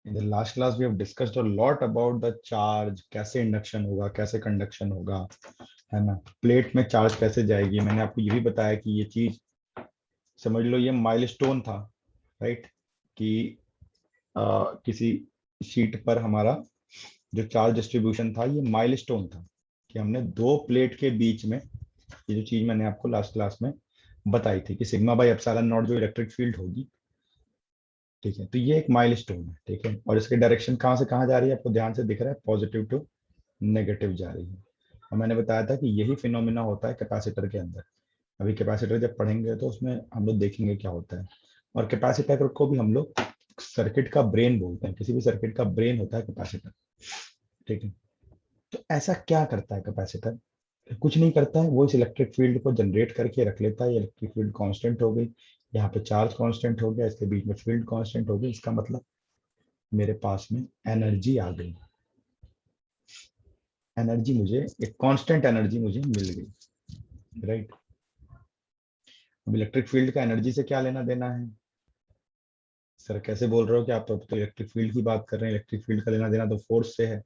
In the last class we have discussed a lot about the charge, कैसे induction होगा, कैसे conduction होगा, है ना। प्लेट में चार्ज कैसे जाएगी, मैंने आपको ये भी बताया कि ये चीज समझ लो ये माइलस्टोन था, राइट। कि किसी शीट पर हमारा जो चार्ज डिस्ट्रीब्यूशन था ये माइलस्टोन था, कि हमने दो प्लेट के बीच में ये जो चीज मैंने आपको लास्ट क्लास में बताई थी कि सिग्मा बाई एप्सिलॉन नॉट जो इलेक्ट्रिक फील्ड होगी, ठीक है। तो ये एक माइलस्टोन है, ठीक है। और इसकी डायरेक्शन कहाँ से कहाँ जा रही है आपको ध्यान से दिख रहा है, पॉजिटिव टू नेगेटिव जा रही है। और मैंने बताया था कि यही फिनोमिना होता है कैपेसिटर के अंदर। अभी कैपेसिटर जब पढ़ेंगे तो उसमें हम लोग देखेंगे क्या होता है। और कैपेसिटर को भी हम लोग सर्किट का ब्रेन बोलते हैं, किसी भी सर्किट का ब्रेन होता है कैपेसिटर, ठीक है। तो ऐसा क्या करता है कैपेसिटर? कुछ नहीं करता है, वो इस इलेक्ट्रिक फील्ड को जनरेट करके रख लेता है। ये इलेक्ट्रिक फील्ड कांस्टेंट हो गई, यहाँ पे चार्ज कांस्टेंट हो गया, इसके बीच में फील्ड कांस्टेंट हो गई। इसका मतलब मेरे पास में एनर्जी आ गई, एनर्जी मुझे एक कांस्टेंट एनर्जी मुझे मिल गई, राइट। अब इलेक्ट्रिक फील्ड का एनर्जी से क्या लेना देना है? सर कैसे बोल रहे हो कि आप तो इलेक्ट्रिक फील्ड की बात कर रहे हैं, इलेक्ट्रिक फील्ड का लेना देना तो फोर्स से है,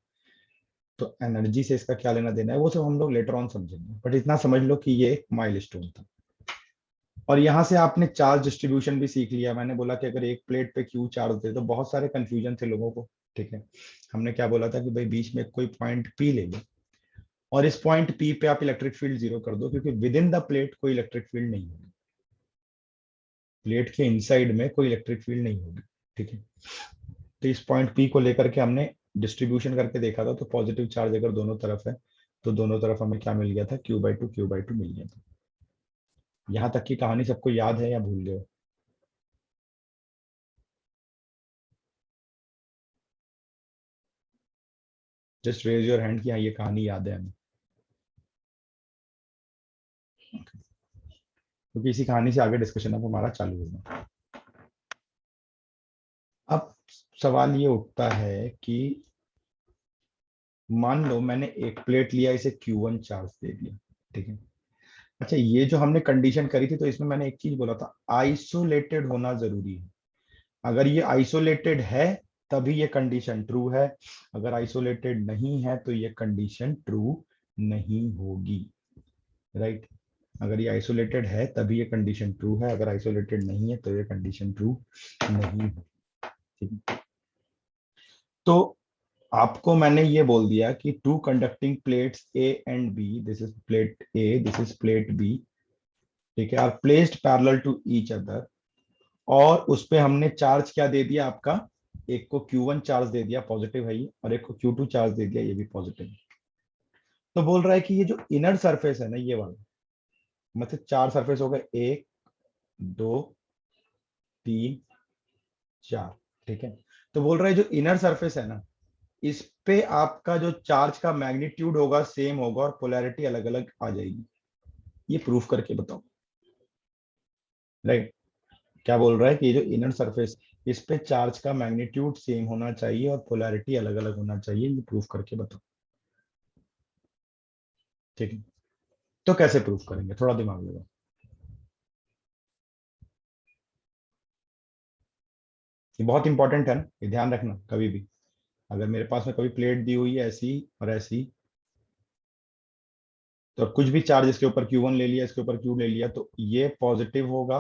तो एनर्जी से इसका क्या लेना देना है वो सब हम लोग लेटर ऑन समझेंगे। बट इतना समझ लो कि ये एक माइलस्टोन था। और यहाँ से आपने चार्ज डिस्ट्रीब्यूशन भी सीख लिया। मैंने बोला कि अगर एक प्लेट पे क्यू चार्ज होते तो बहुत सारे कंफ्यूजन थे लोगों को, ठीक है। हमने क्या बोला था कि भाई बीच में कोई पॉइंट पी ले लो और इस पॉइंट पी पे आप इलेक्ट्रिक फील्ड जीरो कर दो, क्योंकि विद इन द प्लेट कोई इलेक्ट्रिक फील्ड नहीं होगी, प्लेट के इनसाइड में कोई इलेक्ट्रिक फील्ड नहीं होगी, ठीक है। तो इस पॉइंट पी को लेकर के हमने डिस्ट्रीब्यूशन करके देखा था, तो पॉजिटिव चार्ज अगर दोनों तरफ है तो दोनों तरफ हमें क्या मिल गया था, क्यू बाई टू मिल गया था। यहाँ तक की कहानी सबको याद है या भूल गए? जस्ट रेज योर हैंड कि हाँ ये कहानी याद है हमें, क्योंकि इसी कहानी से आगे डिस्कशन अब हमारा चालू होगा। अब सवाल ये उठता है कि मान लो मैंने एक प्लेट लिया, इसे Q1 चार्ज दे दिया, ठीक है। अच्छा, ये जो हमने कंडीशन करी थी तो इसमें मैंने एक चीज बोला था, आइसोलेटेड होना जरूरी है। अगर ये आइसोलेटेड है तभी ये कंडीशन ट्रू है, अगर आइसोलेटेड नहीं है तो ये कंडीशन ट्रू नहीं होगी, राइट। अगर ये आइसोलेटेड है तभी ये कंडीशन ट्रू है, अगर आइसोलेटेड नहीं है तो ये कंडीशन ट्रू नहीं है, ठीक है। तो आपको मैंने ये बोल दिया कि two conducting plates A and B, this is plate A, this is plate B, ठीक है, are placed parallel to each other. और उस पे हमने चार्ज क्या दे दिया आपका, एक को Q1 चार्ज दे दिया, पॉजिटिव है ये, और एक को Q2 चार्ज दे दिया, ये भी पॉजिटिव है। तो बोल रहा है कि ये जो इनर सरफेस है ना ये वाला, मतलब चार सरफेस हो गए, एक, दो, तीन, चार, ठीक है। तो बोल रहा है जो इनर सरफेस है ना, इस पे आपका जो चार्ज का मैग्नीट्यूड होगा सेम होगा और पोलैरिटी अलग अलग आ जाएगी। ये प्रूफ करके बताओ, राइट। क्या बोल रहा है कि ये जो इनर सरफेस, इस पे चार्ज का मैग्नीट्यूड सेम होना चाहिए और पोलैरिटी अलग अलग होना चाहिए, ये प्रूफ करके बताओ, ठीक है। तो कैसे प्रूफ करेंगे, थोड़ा दिमाग लगाओ। ये बहुत इंपॉर्टेंट है ना, ये ध्यान रखना कभी भी। अगर मेरे पास में कभी प्लेट दी हुई है ऐसी और ऐसी, तो कुछ भी चार्ज इसके ऊपर Q1 ले लिया, इसके ऊपर Q ले लिया, तो ये पॉजिटिव होगा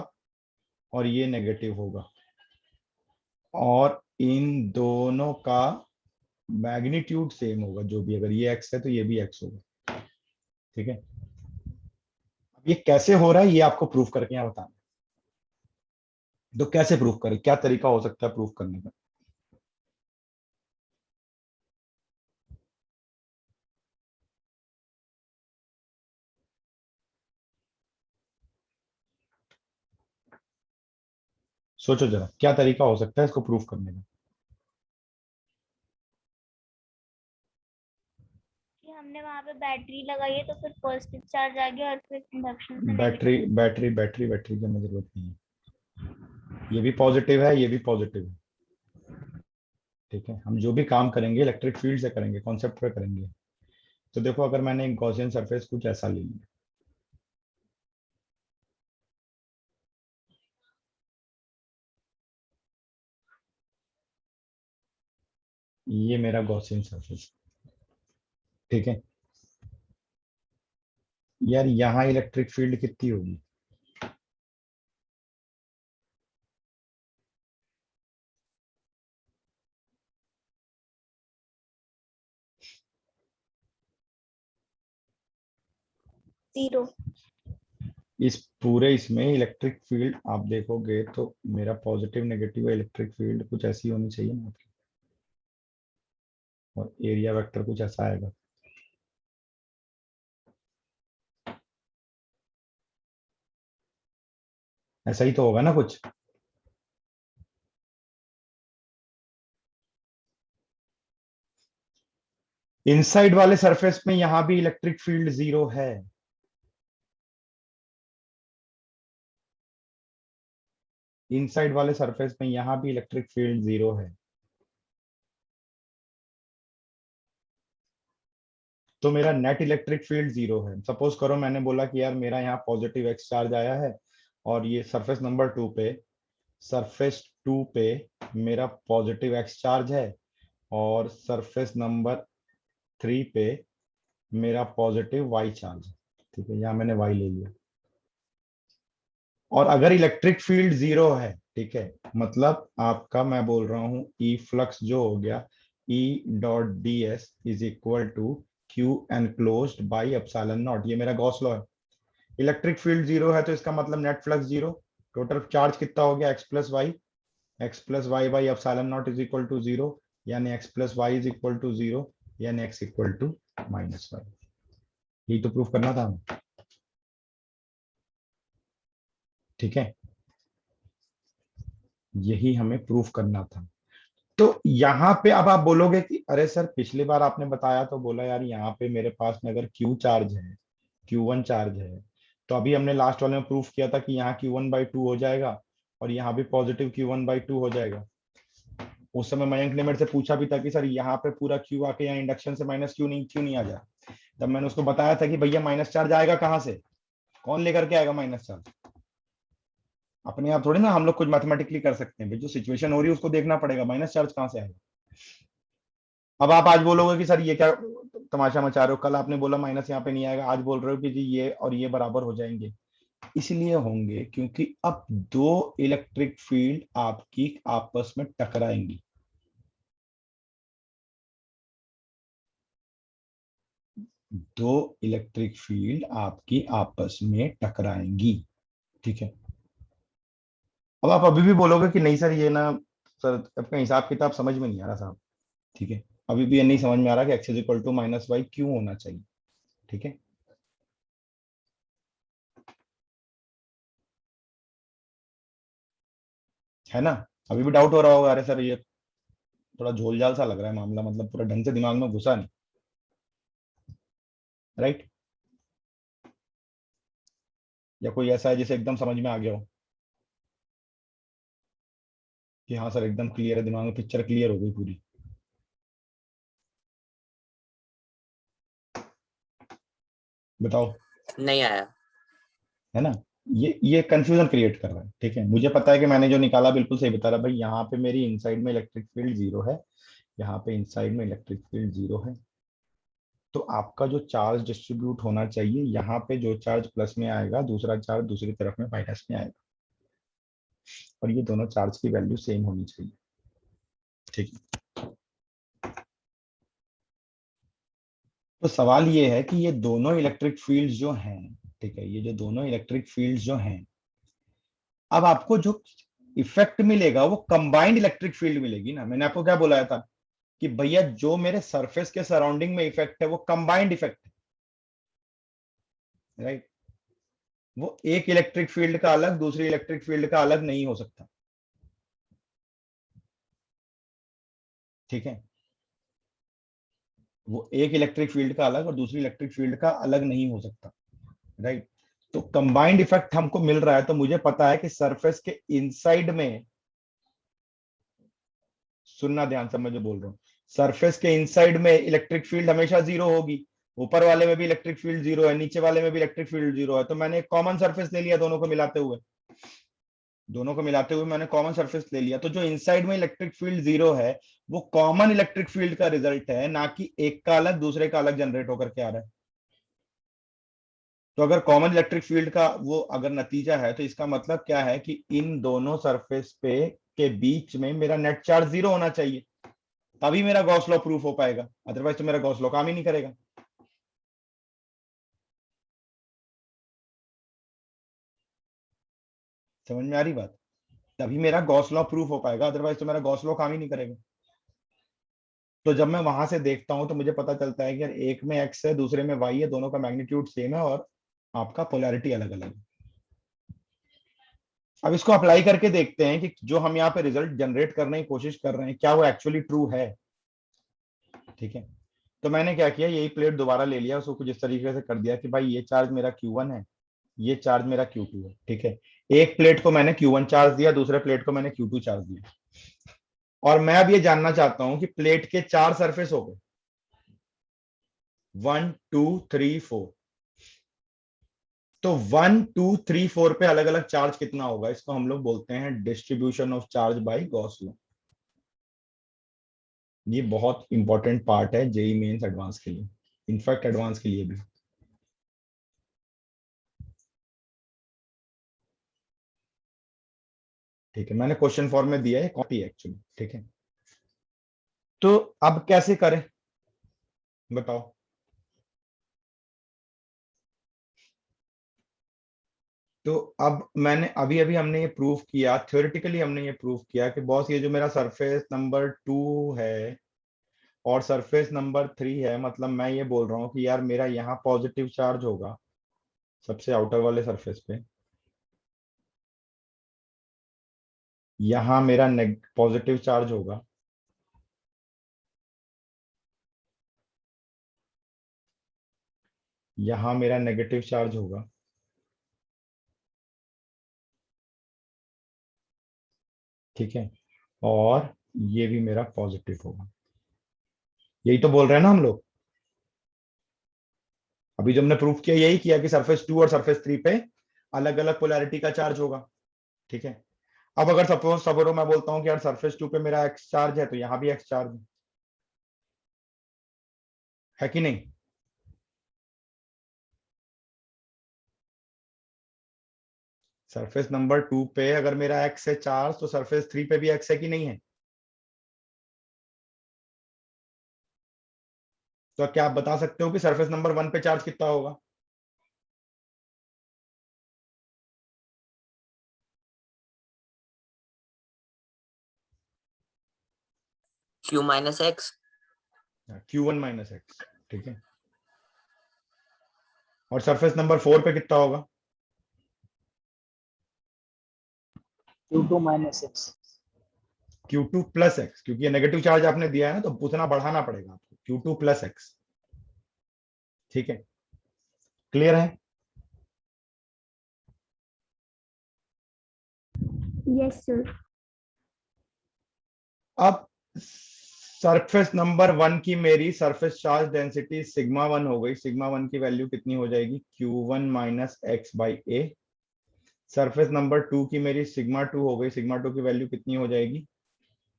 और ये नेगेटिव होगा, और इन दोनों का मैग्नीट्यूड सेम होगा। जो भी, अगर ये एक्स है तो ये भी एक्स होगा, ठीक है। अब ये कैसे हो रहा है ये आपको प्रूफ करके यहाँ बताना है। तो कैसे प्रूफ करें, क्या तरीका हो सकता है प्रूफ करने का? सोचो जरा क्या तरीका हो सकता है इसको प्रूफ करने का। कि हमने वहां पे बैटरी लगाई है तो फिर पॉजिटिव चार्ज आ गया और फिर इंडक्शन से battery negative. Battery battery battery की हमें जरूरत नहीं है, ये भी पॉजिटिव है, ये भी पॉजिटिव है, ठीक है। हम जो भी काम करेंगे इलेक्ट्रिक फील्ड से करेंगे, कॉन्सेप्ट पे करेंगे। तो देखो अगर मैंने एक गॉसियन सरफेस कुछ ऐसा ले लिया, ये मेरा गॉसियन सरफेस, ठीक है। यार यहाँ इलेक्ट्रिक फील्ड कितनी होगी? जीरो। इस पूरे इसमें इलेक्ट्रिक फील्ड आप देखोगे तो मेरा पॉजिटिव नेगेटिव इलेक्ट्रिक फील्ड कुछ ऐसी होनी चाहिए ना आपकी, और एरिया वेक्टर कुछ ऐसा आएगा। ऐसा ही तो होगा ना कुछ। इनसाइड वाले सरफेस में यहां भी इलेक्ट्रिक फील्ड जीरो है। इनसाइड वाले सरफेस में यहां भी इलेक्ट्रिक फील्ड जीरो है। तो मेरा नेट इलेक्ट्रिक फील्ड जीरो है। सपोज करो मैंने बोला कि यार मेरा यहाँ पॉजिटिव एक्स चार्ज आया है, और ये सरफेस नंबर टू पे, सरफेस टू पे मेरा पॉजिटिव एक्स चार्ज है, और सरफेस नंबर थ्री पे मेरा पॉजिटिव वाई चार्ज है। ठीक है, यहाँ मैंने वाई ले लिया। और अगर इलेक्ट्रिक फील्ड जीरो है, ठीक है, मतलब आपका मैं बोल रहा हूं ई फ्लक्स जो हो गया, E dot D S is equal to Q enclosed by epsilon naught, ये मेरा गॉस लॉ है। इलेक्ट्रिक फील्ड जीरो है तो इसका मतलब net flux zero. Total charge कितना हो गया? X plus Y, X plus Y by epsilon naught is equal to zero, यानी X plus Y is equal to zero, यानी X equal to minus Y. यही तो प्रूफ करना था हमें, ठीक है, यही हमें प्रूफ करना था। तो यहाँ पे अब आप बोलोगे कि अरे सर पिछली बार आपने बताया तो बोला यार यहाँ पे मेरे पास में अगर क्यू चार्ज है, क्यू वन चार्ज है, तो अभी हमने लास्ट वाले में प्रूफ किया था कि यहाँ क्यू वन बाई टू हो जाएगा, और यहाँ भी positive Q one by two हो जाएगा। उस समय मयंक ने मेरे से पूछा भी था कि सर यहाँ पे पूरा क्यू आके यहाँ इंडक्शन से माइनस क्यों नहीं आ जाए। तब मैंने उसको बताया था कि भैया माइनस चार्ज आएगा कहाँ से, कौन लेकर के आएगा माइनस चार्ज? अपने आप थोड़ी ना हम लोग कुछ मैथमेटिकली कर सकते हैं भाई, जो सिचुएशन हो रही है उसको देखना पड़ेगा, माइनस चार्ज कहाँ से आएगा। अब आप आज बोलोगे कि सर ये क्या तमाशा मचा रहे हो, कल आपने बोला माइनस यहाँ पे नहीं आएगा, आज बोल रहे हो कि जी ये और ये बराबर हो जाएंगे। इसलिए होंगे क्योंकि अब दो इलेक्ट्रिक फील्ड आपकी आपस में टकराएंगी। दो इलेक्ट्रिक फील्ड आपकी आपस में टकराएंगी, ठीक है। अब आप अभी भी बोलोगे कि नहीं सर ये ना, सर आपका हिसाब किताब समझ में नहीं आ रहा साहब, ठीक है। अभी भी ये नहीं समझ में आ रहा कि X is equal to minus Y क्यों होना चाहिए, ठीक है ना। अभी भी डाउट हो रहा होगा, अरे सर ये थोड़ा झोलझाल सा लग रहा है मामला, मतलब पूरा ढंग से दिमाग में घुसा नहीं, राइट? या कोई ऐसा है जिसे एकदम समझ में आ गया हो कि हाँ सर एकदम क्लियर है, दिमाग में पिक्चर क्लियर हो गई पूरी? बताओ। नहीं आया। है ना, ये कंफ्यूजन क्रिएट कर रहा है, ठीक है। मुझे पता है कि मैंने जो निकाला बिल्कुल सही बता रहा, भाई यहाँ पे मेरी इनसाइड में इलेक्ट्रिक फील्ड जीरो है, यहाँ पे इनसाइड में इलेक्ट्रिक फील्ड जीरो है। तो आपका जो चार्ज डिस्ट्रीब्यूट होना चाहिए, यहाँ पे जो चार्ज प्लस में आएगा दूसरा चार्ज दूसरी तरफ में माइनस में आएगा, और ये दोनों चार्ज की वैल्यू सेम होनी चाहिए, ठीक है। तो सवाल ये है कि ये दोनों इलेक्ट्रिक फील्ड्स जो हैं, ठीक है, ये जो दोनों इलेक्ट्रिक फील्ड्स जो हैं, अब आपको जो इफेक्ट मिलेगा वो कंबाइंड इलेक्ट्रिक फील्ड मिलेगी ना। मैंने आपको क्या बोला था कि भैया जो मेरे सरफेस के सराउंडिंग में इफेक्ट है वो कंबाइंड इफेक्ट है, राइट? वो एक इलेक्ट्रिक फील्ड का अलग दूसरी इलेक्ट्रिक फील्ड का अलग नहीं हो सकता, ठीक है। वो एक इलेक्ट्रिक फील्ड का अलग और दूसरी इलेक्ट्रिक फील्ड का अलग नहीं हो सकता, राइट? तो कंबाइंड इफेक्ट हमको मिल रहा है, तो मुझे पता है कि सरफेस के इनसाइड में, सुनना ध्यान से मैं जो बोल रहा हूँ, सरफेस के इनसाइड में इलेक्ट्रिक फील्ड हमेशा जीरो होगी। ऊपर वाले में भी इलेक्ट्रिक फील्ड जीरो है, नीचे वाले में भी इलेक्ट्रिक फील्ड जीरो है, तो मैंने एक कॉमन सरफेस ले लिया, दोनों को मिलाते हुए मैंने कॉमन सरफेस ले लिया। तो जो इनसाइड में इलेक्ट्रिक फील्ड जीरो है वो कॉमन इलेक्ट्रिक फील्ड का रिजल्ट है, ना कि एक का अलग दूसरे का अलग जनरेट होकर के आ रहा है। तो अगर कॉमन इलेक्ट्रिक फील्ड का वो अगर नतीजा है, तो इसका मतलब क्या है कि इन दोनों सरफेस पे के बीच में मेरा नेट चार्ज 0 होना चाहिए, तभी मेरा गॉस लॉ प्रूफ हो पाएगा, अदरवाइज तो मेरा गॉस लॉ काम ही नहीं करेगा। समझ में आ रही बात? तभी मेरा गॉस लॉ प्रूफ हो पाएगा, अदरवाइज तो मेरा गॉस लॉ काम ही नहीं करेगा। तो जब मैं वहां से देखता हूं तो मुझे पता चलता है कि यार एक में एक्स है, दूसरे में वाई है, दोनों का मैग्नीट्यूड सेम है और आपका पोलैरिटी अलग अलग है। अब इसको अप्लाई करके देखते हैं कि जो हम यहाँ पे रिजल्ट जनरेट करने की कोशिश कर रहे हैं क्या वो एक्चुअली ट्रू है। ठीक है, तो मैंने क्या किया, यही प्लेट दोबारा ले लिया, उसको कुछ इस तरीके से कर दिया कि भाई ये चार्ज मेरा Q1 है, ये चार्ज मेरा Q2 है। ठीक है, एक प्लेट को मैंने Q1 चार्ज दिया, दूसरे प्लेट को मैंने Q2 चार्ज दिया, और मैं अब ये जानना चाहता हूं कि प्लेट के 4 सरफेस हो गए, 1 2 3 4। तो 1 2 3 4 पे अलग अलग चार्ज कितना होगा, इसको हम लोग बोलते हैं distribution of charge by Gauss law. ये बहुत इंपॉर्टेंट पार्ट है जेई मेंस एडवांस के लिए, इनफैक्ट एडवांस के लिए भी। ठीक है, मैंने क्वेश्चन फॉर्म में दिया है, कॉपी एक्चुअली। ठीक है, तो अब कैसे करें बताओ। तो अब मैंने अभी अभी हमने ये प्रूव किया, थ्योरेटिकली हमने ये प्रूव किया कि बॉस ये जो मेरा सरफेस नंबर 2 है और सरफेस नंबर 3 है, मतलब मैं ये बोल रहा हूँ कि यार मेरा यहाँ पॉजिटिव चार्ज होगा सबसे आउटर वाले सरफेस पे, यहाँ मेरा पॉजिटिव चार्ज होगा, यहाँ मेरा नेगेटिव चार्ज होगा, ठीक है, और ये भी मेरा पॉजिटिव होगा। यही तो बोल रहे हैं ना हम लोग, अभी जो हमने प्रूफ किया यही किया कि सरफेस 2 और सरफेस 3 पे अलग अलग पोलैरिटी का चार्ज होगा। ठीक है, अब अगर सपोज सपोरो मैं बोलता हूँ कि यार सरफेस 2 पे मेरा एक्स चार्ज है, तो यहाँ भी एक्स चार्ज है कि नहीं। सरफेस नंबर 2 पे अगर मेरा एक्स है चार्ज, तो सरफेस 3 पे भी एक्स है कि नहीं है। तो क्या आप बता सकते हो कि सरफेस नंबर 1 पे चार्ज कितना होगा। Q minus x. Q1 minus x. ठीक है, और सरफेस नंबर 4 पे कितना होगा। Q2 minus x. Q2 plus x, क्योंकि ये नेगेटिव चार्ज आपने दिया है ना, तो उतना बढ़ाना पड़ेगा आपको, Q2 प्लस एक्स। ठीक है, क्लियर है। Yes sir. अब सरफेस नंबर 1 की मेरी सरफेस चार्ज डेंसिटी सिग्मा 1 हो गई, सिग्मा 1 की वैल्यू कितनी हो जाएगी, Q1 minus X by A. Surface number 2 की मेरी सिग्मा 2 हो गई, सिग्मा 2 की वैल्यू कितनी हो जाएगी,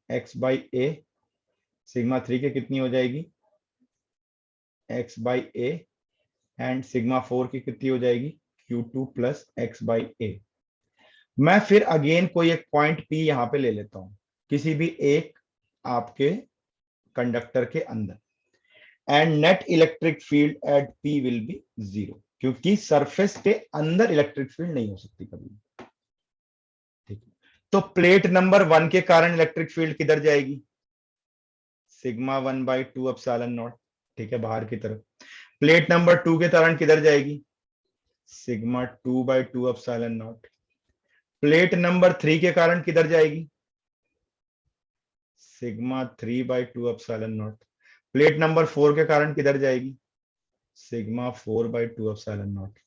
एक्स बाई ए। सिग्मा 3 की कितनी हो जाएगी, x by A. And sigma 4 की कितनी हो जाएगी, Q2 प्लस एक्स बाई ए। मैं फिर अगेन कोई एक पॉइंट P यहां पे ले लेता हूं, किसी भी एक आपके कंडक्टर के अंदर, and net electric field at P will be 0, क्योंकि सरफेस के अंदर इलेक्ट्रिक फील्ड नहीं हो सकती कभी। ठीक है, तो प्लेट नंबर 1 के कारण इलेक्ट्रिक फील्ड किधर जाएगी, सिग्मा 1/2 एप्सिलॉन नॉट। ठीक है, बाहर की तरफ। प्लेट नंबर 2 के कारण किधर जाएगी, sigma 2/2 epsilon not. Plate number 3 के कारण किधर जाएगी, sigma 3/2 epsilon not. Plate number 4 के कारण किधर जाएगी, सिग्मा 4/2 एप्सिलॉन नॉट।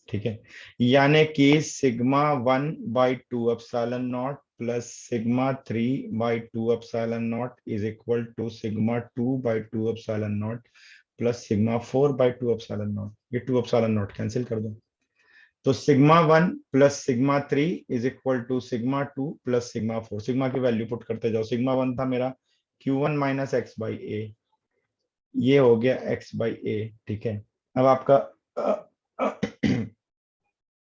ठीक है, यानी कि sigma 1/2 epsilon naught plus sigma 3/2 epsilon naught is equal to sigma 2/2 epsilon naught plus sigma 4/2 epsilon naught. ये 2 एप्सिलॉन नॉट कैंसिल कर दो, तो sigma 1 plus sigma 3 is equal to sigma 2 plus sigma 4। Sigma की value put करते जाओ, sigma 1 था मेरा Q1 minus X by ए, ये हो गया x बाई ए, ठीक है। अब आपका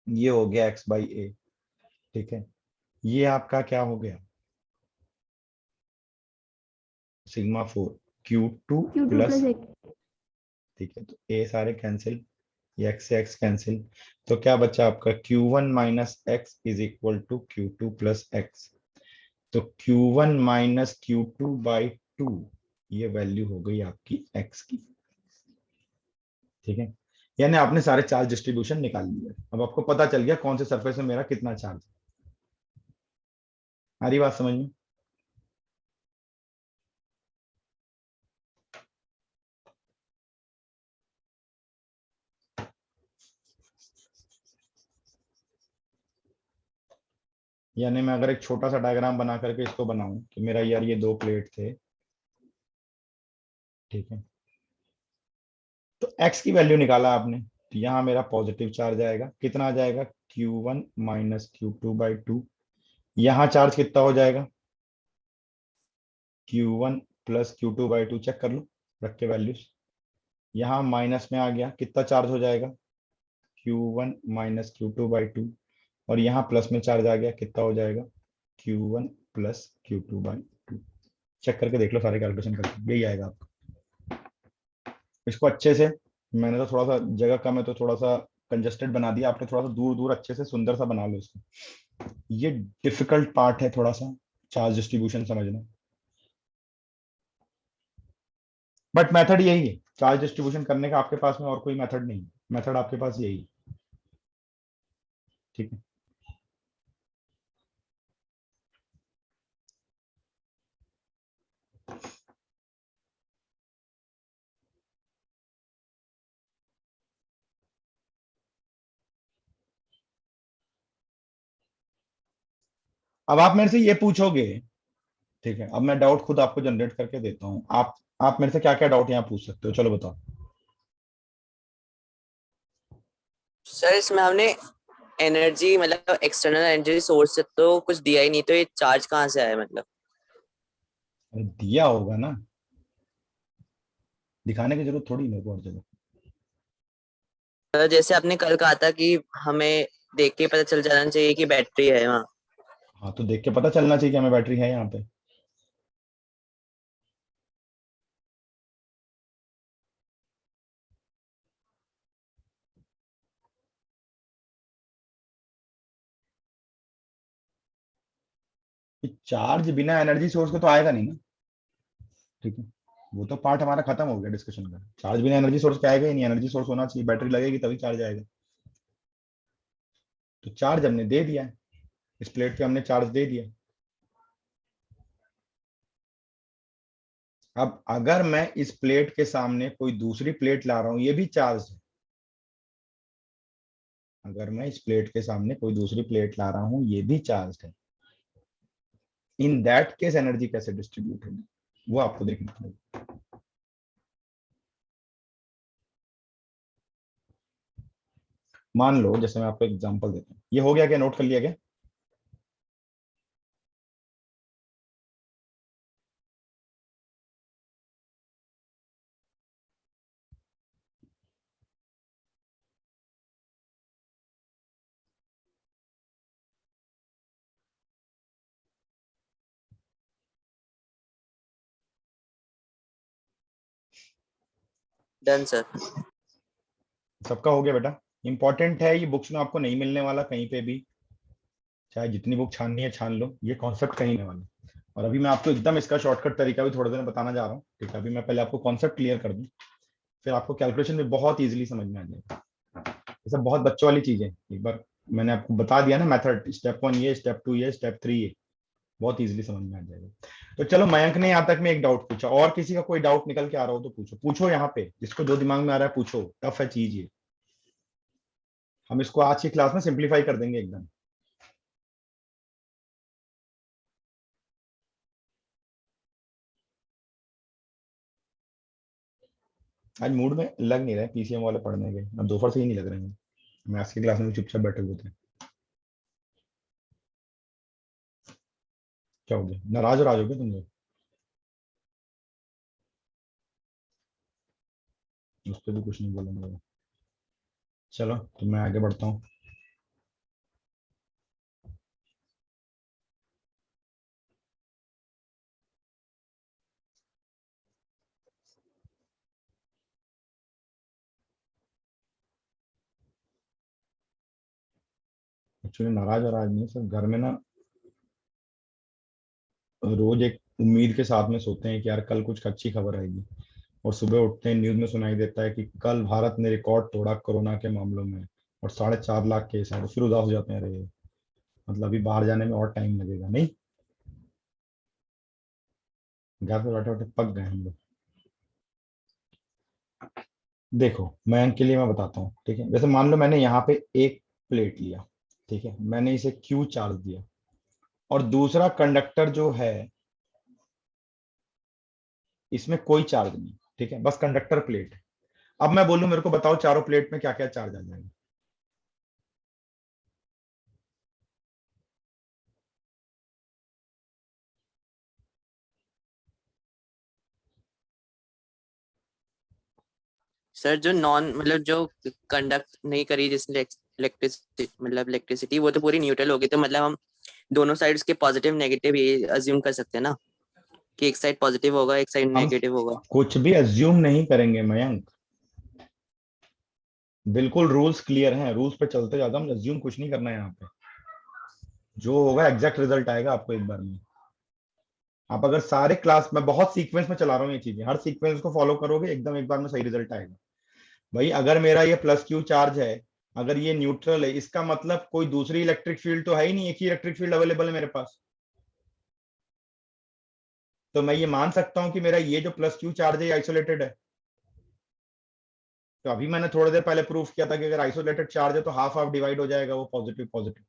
ये हो गया x बाई ए, ठीक है। ये आपका क्या हो गया, sigma 4 Q2 Q2 plus, plus X. ठीक है। तो ए सारे कैंसिल, ये x से x कैंसिल, तो क्या बचा आपका Q1 minus X is equal to Q2 plus X. तो Q1 माइनस Q2 बाई 2, ये वैल्यू हो गई आपकी x की, ठीक है। यानी आपने सारे चार्ज डिस्ट्रीब्यूशन निकाल लिए। अब आपको पता चल गया कौन से सरफेस में मेरा कितना चार्ज है। आ रही बात समझ में? यानी मैं अगर एक छोटा सा डायग्राम बना करके इसको बनाऊं कि मेरा यार ये दो प्लेट थे, ठीक है। तो x की वैल्यू निकाला आपने, तो यहाँ मेरा पॉजिटिव चार्ज आएगा, कितना आ जाएगा Q1 माइनस Q2 बाई 2। यहाँ चार्ज कितना हो जाएगा Q1 plus Q2 by 2, check कर लो रख के वैल्यूज। यहाँ माइनस में आ गया, कितना चार्ज हो जाएगा Q1 माइनस Q2 बाई 2, और यहाँ प्लस में चार्ज आ गया, कितना हो जाएगा Q1 plus Q2 by 2। Check करके देख लो, सारे कैलकुलेशन करके यही आएगा आपको। इसको अच्छे से, मैंने तो थोड़ा सा जगह कम है तो थोड़ा सा कंजेस्टेड बना दिया, आपने थोड़ा सा दूर दूर अच्छे से सुंदर सा बना लो इसको। ये डिफिकल्ट पार्ट है थोड़ा सा, चार्ज डिस्ट्रीब्यूशन समझना, बट मेथड यही है। चार्ज डिस्ट्रीब्यूशन करने का आपके पास में और कोई मेथड नहीं है, मेथड आपके पास यही है, ठीक है। अब आप मेरे से ये पूछोगे, ठीक है, अब मैं डाउट खुद आपको जनरेट करके देता हूँ। आप मेरे से क्या क्या डाउट यहाँ पूछ सकते हो, चलो बताओ। सर इसमें हमने एनर्जी मतलब एक्सटर्नल एनर्जी सोर्स से तो कुछ दिया ही नहीं, तो ये चार्ज कहाँ से आया मतलब? अरे दिया होगा ना, दिखाने की जरूरत थोड़ी मेरे को हर जगह। जैसे आपने कल कहा था कि हमें देख के पता चल जाना चाहिए कि बैटरी है वहाँ। हाँ, तो देख के पता चलना चाहिए कि हमें बैटरी है यहाँ पे। चार्ज बिना एनर्जी सोर्स के तो आएगा नहीं ना, ठीक है। वो तो पार्ट हमारा खत्म हो गया डिस्कशन का। चार्ज बिना एनर्जी सोर्स के आएगा ही नहीं, एनर्जी सोर्स होना चाहिए, बैटरी लगेगी तभी चार्ज आएगा। तो चार्ज हमने दे दिया है, इस प्लेट पे हमने चार्ज दे दिया। अब अगर मैं इस प्लेट के सामने कोई दूसरी प्लेट ला रहा हूं, ये भी चार्ज है। अगर मैं इस प्लेट के सामने कोई दूसरी प्लेट ला रहा हूं, ये भी चार्ज है। इन दैट केस एनर्जी कैसे डिस्ट्रीब्यूट होगी, वो आपको देखना पड़ेगा। मान लो, जैसे मैं आपको एग्जांपल देता हूं, ये हो गया क्या, नोट कर लिया क्या? Done sir. सबका हो गया बेटा? इंपॉर्टेंट है, ये बुक्स में आपको नहीं मिलने वाला कहीं पे भी, चाहे जितनी बुक छाननी है छान लो, ये कॉन्सेप्ट कहीं नहीं वाला। और अभी मैं आपको एकदम इसका शॉर्टकट तरीका भी थोड़ी देर में बताना जा रहा हूँ, ठीक है। अभी मैं पहले आपको कॉन्सेप्ट क्लियर कर दूं, फिर आपको कैलकुलेशन भी बहुत इजीली समझ में आ जाएगा। ये सब बहुत बच्चों वाली चीजें, एक बार मैंने आपको बता दिया ना मेथड, स्टेप 1 ये, स्टेप 2 ये, स्टेप 3 ये, बहुत इजीली समझ में आ जाएगा। तो चलो, मयंक ने यहाँ तक में एक डाउट पूछा, और किसी का कोई डाउट निकल के आ रहा हो तो पूछो, पूछो यहाँ पे, जिसको जो दिमाग में आ रहा है पूछो। टफ है चीज ये, हम इसको आज की क्लास में सिंप्लीफाई कर देंगे एकदम। आज मूड में लग नहीं रहा है पीसीएम वाले पढ़ने के, अब दोपहर से ही नहीं लग रहे हैं। मैथ्स की क्लास में चुपचाप बैठे हुए थे। क्या हो गया, नाराज हो गया तुम लोग? उस पर भी कुछ नहीं बोलेंगे। चलो तो मैं आगे बढ़ता हूँ। एक्चुअली नाराज और आज नहीं सर, घर में ना रोज एक उम्मीद के साथ में सोते हैं कि यार कल कुछ अच्छी खबर आएगी, और सुबह उठते हैं न्यूज में सुनाई देता है कि कल भारत ने रिकॉर्ड तोड़ा कोरोना के मामलों में और 4.5 लाख केस हैं, तो फिर उदास हो जाते हैं, अरे मतलब अभी बाहर जाने में और टाइम लगेगा नहीं, घर पे बैठे बैठे पक गए हम लोग। देखो मैं के लिए मैं बताता हूँ, ठीक है। जैसे मान लो मैंने यहाँ पे एक प्लेट लिया, ठीक है, मैंने इसे क्यू चार्ज दिया, और दूसरा कंडक्टर जो है इसमें कोई चार्ज नहीं, ठीक है, बस कंडक्टर प्लेट है। अब मैं बोलूं मेरे को बताओ चारों प्लेट में क्या क्या चार्ज आ जाएगा। सर जो नॉन मतलब जो कंडक्ट नहीं करी जिसने इलेक्ट्रिसिटी मतलब इलेक्ट्रिसिटी, वो तो पूरी न्यूट्रल होगी, तो मतलब हम दोनों साइड्स के पॉजिटिव नेगेटिव ये अज्यूम कर सकते हैं ना कि एक साइड पॉजिटिव होगा एक साइड हम नेगेटिव होगा। कुछ भी अज्यूम नहीं करेंगे मयंक, बिल्कुल रूल्स क्लियर हैं, रूल्स पे चलते जाता, हम अज्यूम कुछ नहीं करना है यहाँ पे। जो होगा एग्जैक्ट रिजल्ट आएगा आपको एक बार में। आप अगर सारे क्लास में बहुत सीक्वेंस में चला रहा हूँ ये चीजें, हर सीक्वेंस को फॉलो करोगे एकदम एक बार में सही रिजल्ट आएगा। भाई अगर मेरा ये प्लस क्यू चार्ज है, अगर ये न्यूट्रल है, इसका मतलब कोई दूसरी इलेक्ट्रिक फील्ड तो है ही नहीं, एक ही इलेक्ट्रिक फील्ड अवेलेबल है मेरे पास। तो मैं ये मान सकता हूं कि मेरा ये जो प्लस क्यू चार्ज है ये आइसोलेटेड है। तो अभी मैंने थोड़ी देर पहले प्रूफ किया था कि अगर आइसोलेटेड चार्ज है तो हाफ हाफ डिवाइड हो जाएगा वो पॉजिटिव पॉजिटिव।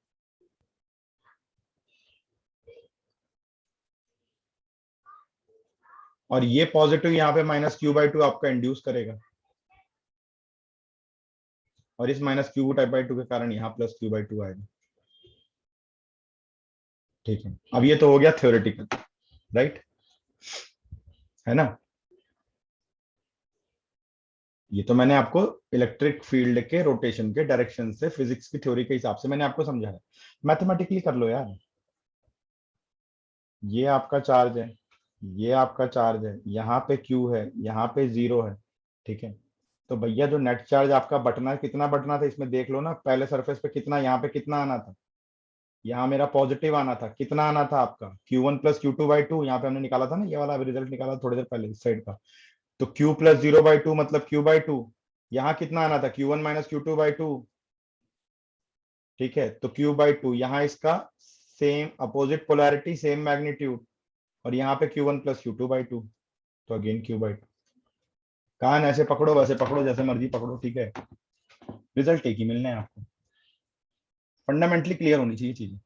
और ये पॉजिटिव यहाँ पे -q/2 आपका इंड्यूस करेगा, और इस -q/2 के कारण यहाँ +q/2 आएगा। ठीक है, अब ये तो हो गया थ्योरेटिकल, राइट, है ना। ये तो मैंने आपको इलेक्ट्रिक फील्ड के रोटेशन के डायरेक्शन से फिजिक्स की थ्योरी के हिसाब से मैंने आपको समझाया। मैथमेटिकली कर लो यार। ये आपका चार्ज है, ये आपका चार्ज है, यहाँ पे क्यू है, यहाँ पे 0 है, ठीक है। तो भैया जो नेट चार्ज आपका बटना कितना बटना था इसमें देख लो ना, पहले सरफेस पे कितना, यहाँ पे कितना आना था, यहाँ मेरा पॉजिटिव आना था, कितना आना था आपका Q1 + Q2/2, यहाँ पे हमने निकाला था ना, ये वाला रिजल्ट निकाला थोड़ी देर पहले इस साइड का। तो Q + 0/2 मतलब Q/2, यहाँ कितना आना था Q1 - Q2/2, ठीक है। तो Q/2 यहाँ इसका same opposite polarity same magnitude, और यहाँ पे Q1 + Q2/2, तो अगेन Q/2। कान ऐसे पकड़ो वैसे पकड़ो जैसे मर्जी पकड़ो, ठीक है, रिजल्ट एक ही मिलने हैं आपको। फंडामेंटली क्लियर होनी चाहिए चीजें।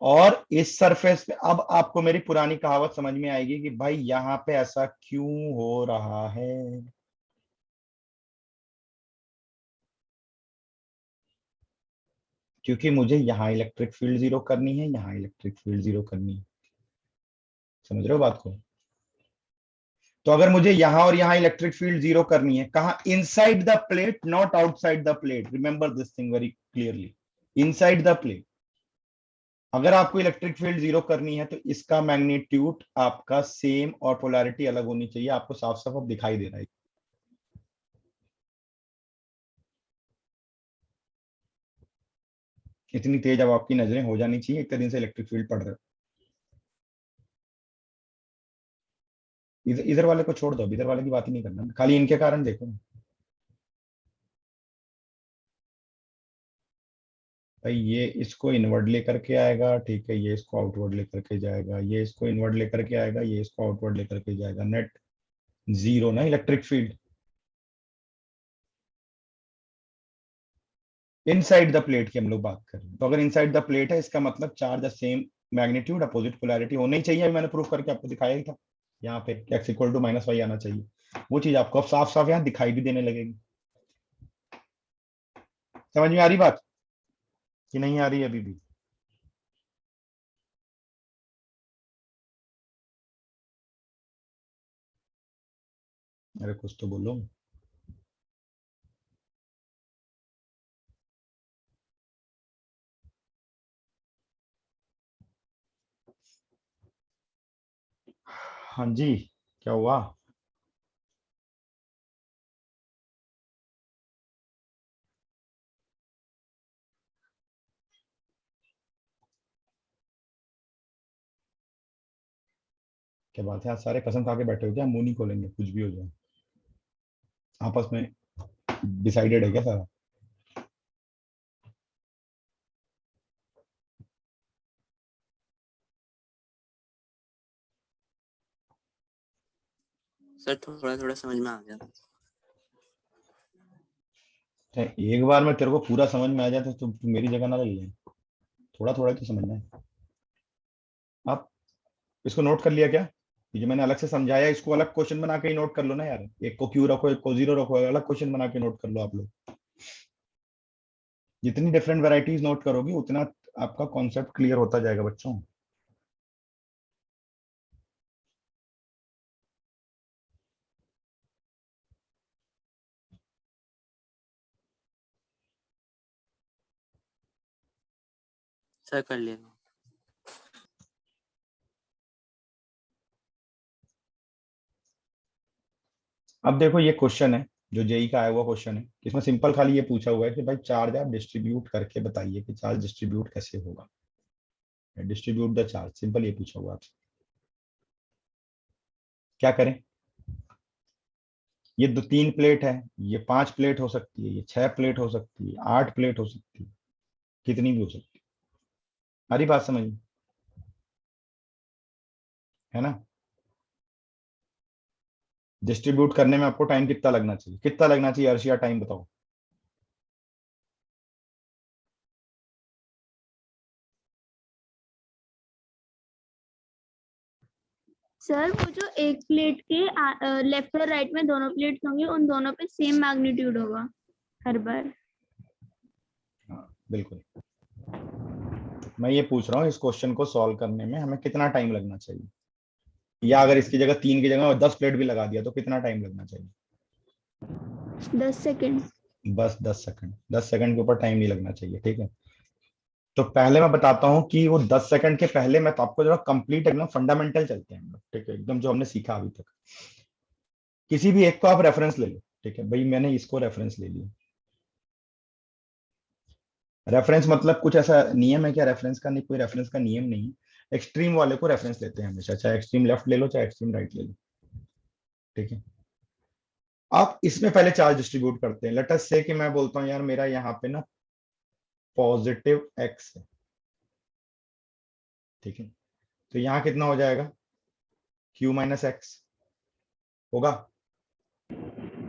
और इस सरफेस पे अब आपको मेरी पुरानी कहावत समझ में आएगी कि भाई यहाँ पे ऐसा क्यों हो रहा है। क्योंकि मुझे यहाँ इलेक्ट्रिक फील्ड 0 करनी है, यहाँ इलेक्ट्रिक फील्ड 0 करनी है। समझ रहे हो बात को। तो अगर मुझे यहाँ और यहाँ इलेक्ट्रिक फील्ड 0 करनी है, कहा, inside the plate not outside the plate, remember this thing very clearly, inside the plate. अगर आपको इलेक्ट्रिक फील्ड 0 करनी है तो इसका मैग्नीट्यूड आपका सेम और पोलैरिटी अलग होनी चाहिए, आपको साफ साफ अब दिखाई दे रहा है। इतनी तेज अब आपकी नजरें हो जानी चाहिए, इतने दिन से इलेक्ट्रिक फील्ड पढ़ रहे हो। इधर इधर वाले को छोड़ दो, अब इधर वाले की बात ही नहीं करना, खाली इनके कारण देखो। भाई ये इसको इनवर्ड लेकर के आएगा, ठीक है, ये इसको आउटवर्ड लेकर के जाएगा, ये इसको इनवर्ड लेकर के आएगा, ये इसको आउटवर्ड लेकर के जाएगा, नेट 0 ना electric field. Inside the plate की हम लोग बात कर रहे हैं, तो अगर इनसाइड द प्लेट है इसका मतलब charge same magnitude opposite polarity होना ही चाहिए। अभी मैंने प्रूफ करके आपको दिखाया ही था, यहाँ पे x = -y आना चाहिए। वो चीज आपको अब साफ साफ यहाँ दिखाई भी देने लगेगी। समझ में आ रही बात कि नहीं आ रही अभी भी। अरे कुछ तो बोलो। हाँ जी, क्या हुआ? क्या बात है, आज सारे कसम खा के बैठे हो क्या? मुंह नहीं खोलेंगे कुछ भी हो जाए? आपस में डिसाइडेड है क्या सारा? सर थोड़ा थोड़ा समझ में आ गया। एक बार में तेरे को पूरा समझ में आ जाए तो तू मेरी जगह ना ले ले। थोड़ा थोड़ा तो समझना है। आप इसको नोट कर लिया क्या? ये जो मैंने अलग से समझाया इसको अलग क्वेश्चन बना के ही नोट कर लो ना यार। एक को क्यू रखो, एक को जीरो रखो, अलग क्वेश्चन बना के नोट कर लो आप लोग। जितनी डिफरेंट वैरायटीज नोट करोगी उतना आपका कॉन्सेप्ट क्लियर होता जाएगा बच्चों। सर कर लिया। अब देखो ये क्वेश्चन है जो जेई का आया हुआ क्वेश्चन है। इसमें सिंपल खाली ये पूछा हुआ है कि भाई चार्ज आप डिस्ट्रीब्यूट करके बताइए कि चार्ज डिस्ट्रीब्यूट कैसे होगा। डिस्ट्रीब्यूट द चार्ज, सिंपल ये पूछा हुआ आपसे। क्या करें? ये दो तीन प्लेट है, ये 5 प्लेट हो सकती है, ये 6 प्लेट हो सकती है, 8 प्लेट हो सकती है, कितनी भी हो सकती है। हरी बात समझ में है ना? डिस्ट्रीब्यूट करने में आपको टाइम कितना लगना चाहिए? कितना लगना चाहिए अर्शिया? टाइम बताओ। सर वो जो एक प्लेट के लेफ्ट और राइट में दोनों प्लेट्स होंगे, उन दोनों पे सेम मैग्नीट्यूड होगा हर बार। हाँ बिल्कुल। मैं ये पूछ रहा हूँ इस क्वेश्चन को सॉल्व करने में हमें कितना टाइम लगना चाहिए, या अगर इसकी जगह 3 की जगह 10 प्लेट भी लगा दिया तो कितना टाइम लगना चाहिए? 10 सेकेंड। बस 10 सेकंड। 10 सेकंड के ऊपर टाइम नहीं लगना चाहिए, ठीक है? तो पहले मैं बताता हूँ कि वो 10 सेकंड के पहले मैं तो आपको जरा कंप्लीट एकदम फंडामेंटल चलते हैं हम लोग, ठीक है? एकदम जो हमने सीखा अभी तक। किसी भी एक को आप रेफरेंस ले लो, ठीक है? भाई मैंने इसको रेफरेंस ले लिया। रेफरेंस मतलब कुछ ऐसा नियम है क्या रेफरेंस का? नहीं, कोई रेफरेंस का नियम नहीं। एक्सट्रीम वाले को रेफरेंस लेते हैं हमेशा, चाहे एक्सट्रीम लेफ्ट ले लो चाहे एक्सट्रीम राइट ले लो, ठीक है? आप इसमें पहले चार्ज डिस्ट्रीब्यूट करते हैं। लेट अस से कि मैं बोलता हूँ यार मेरा यहाँ पे ना पॉजिटिव एक्स है, ठीक है? तो यहाँ कितना हो जाएगा? क्यू माइनस एक्स होगा।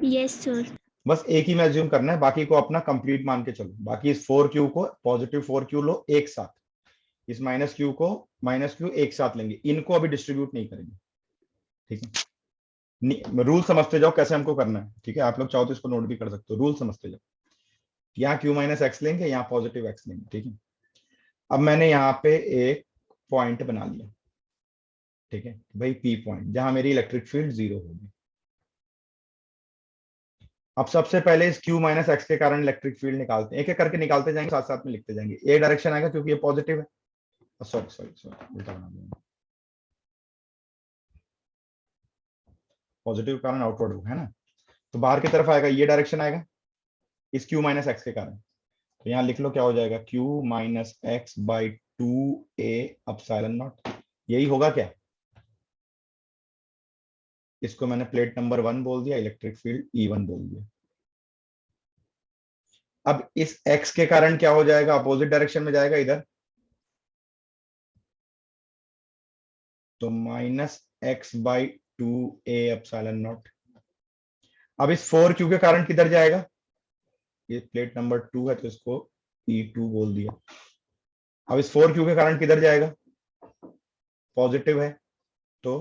Yes sir. बस एक ही में एज्यूम करना है, बाकी को अपना कंप्लीट मान के चलो। बाकी इस 4Q को पॉजिटिव 4Q लो एक साथ, इस माइनस क्यू को माइनस क्यू एक साथ लेंगे, इनको अभी डिस्ट्रीब्यूट नहीं करेंगे, ठीक है? रूल समझते जाओ कैसे हमको करना है, ठीक है? आप लोग चाहो तो इसको नोट भी कर सकते हो, रूल समझते जाओ। यहाँ क्यू माइनस एक्स लेंगे, यहाँ पॉजिटिव एक्स लेंगे, ठीक है? अब मैंने यहाँ पे एक पॉइंट बना लिया, ठीक है भाई? पी पॉइंट जहां मेरी इलेक्ट्रिक फील्ड 0 होगी। अब सबसे पहले इस Q माइनस एक्स के कारण इलेक्ट्रिक फील्ड निकालते हैं, एक एक करके निकालते जाएंगे, साथ साथ में लिखते जाएंगे। ए डायरेक्शन आएगा क्योंकि ये पॉजिटिव है। सॉरी सॉरी सॉरी, उल्टा बना दिया। पॉजिटिव कारण आउटवर्ड होगा, है ना? तो बाहर की तरफ आएगा, ये डायरेक्शन आएगा इस Q माइनस एक्स के कारण। तो यहाँ लिख लो क्या हो जाएगा? Q minus X by 2a epsilon not. यही होगा क्या? इसको मैंने प्लेट नंबर 1 बोल दिया, इलेक्ट्रिक फील्ड E1 बोल दिया। अब इस x के कारण क्या हो जाएगा? अपोजिट डायरेक्शन में जाएगा इधर, तो minus X by 2a epsilon not. अब इस 4Q के कारण किधर जाएगा? ये प्लेट नंबर 2 है तो इसको E2 बोल दिया। अब इस 4Q के कारण किधर जाएगा? पॉजिटिव है तो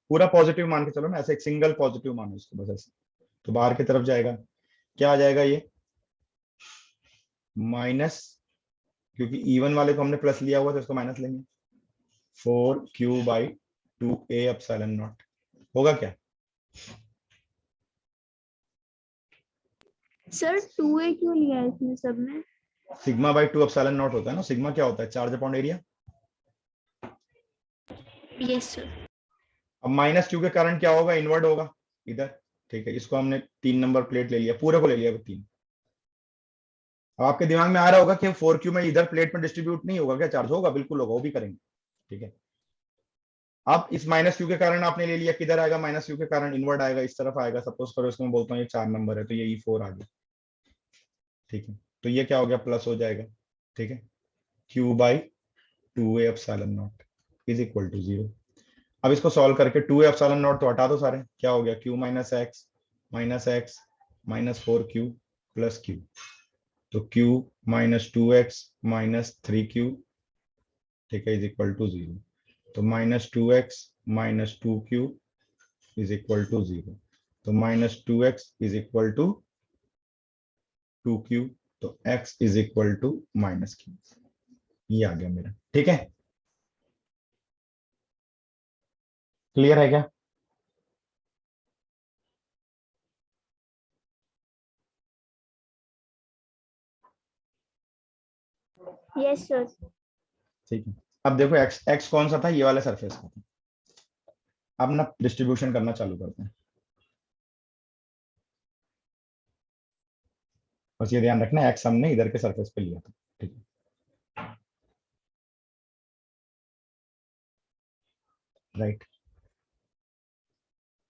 पूरा पॉजिटिव मान के चलो ना, ऐसे एक सिंगल पॉजिटिव मानो इसको बस ऐसे। तो बाहर की तरफ जाएगा, क्या आ जाएगा ये? माइनस, क्योंकि E1 वाले को हमने प्लस लिया हुआ तो इसको माइनस लेंगे, 4Q by 2a epsilon not. होगा क्या? सर 2a क्यों लिया है इसमें सब में? सिग्मा बाई 2 एप्सिलॉन नॉट होता है ना, सिग्मा क्या होता है, charge upon area. Yes sir. अब माइनस क्यू के कारण क्या होगा, इनवर्ट होगा इधर, ठीक है। इसको हमने 3 नंबर प्लेट ले लिया, पूरे को ले लिया 3। अब आपके दिमाग में आ रहा होगा कि 4q में इधर प्लेट में डिस्ट्रीब्यूट नहीं होगा क्या चार्ज, होगा, बिल्कुल होगा, वो भी करेंगे, ठीक है। अब इस माइनस क्यू के कारण आपने ले लिया, किधर आएगा, माइनस क्यू के कारण इनवर्ट आएगा, इस तरफ आएगा। सपोज करो इसको मैं बोलता हूँ ये 4 नंबर है, तो ये E4 आ गया, ठीक है। तो ये क्या हो गया, प्लस हो जाएगा, ठीक है। q by 2a epsilon naught is equal to 0। अब इसको सॉल्व करके 2a एप्सिलॉन नॉट तो हटा दो सारे, क्या हो गया, q minus x minus 4q plus q। तो q minus 2x minus 3q, ठीक है, इज इक्वल टू 0। तो minus 2x minus 2q is equal to 0। तो minus 2x is equal to 2q। तो x is equal to minus q। ये आ गया मेरा, ठीक है। क्लियर है क्या? Yes sir. ठीक है। अब देखो x कौन सा था, ये वाला सरफेस का था। अब ना डिस्ट्रीब्यूशन करना चालू करते हैं। बस ये ध्यान रखना x हमने इधर के सरफेस पे लिया था, ठीक है, राइट।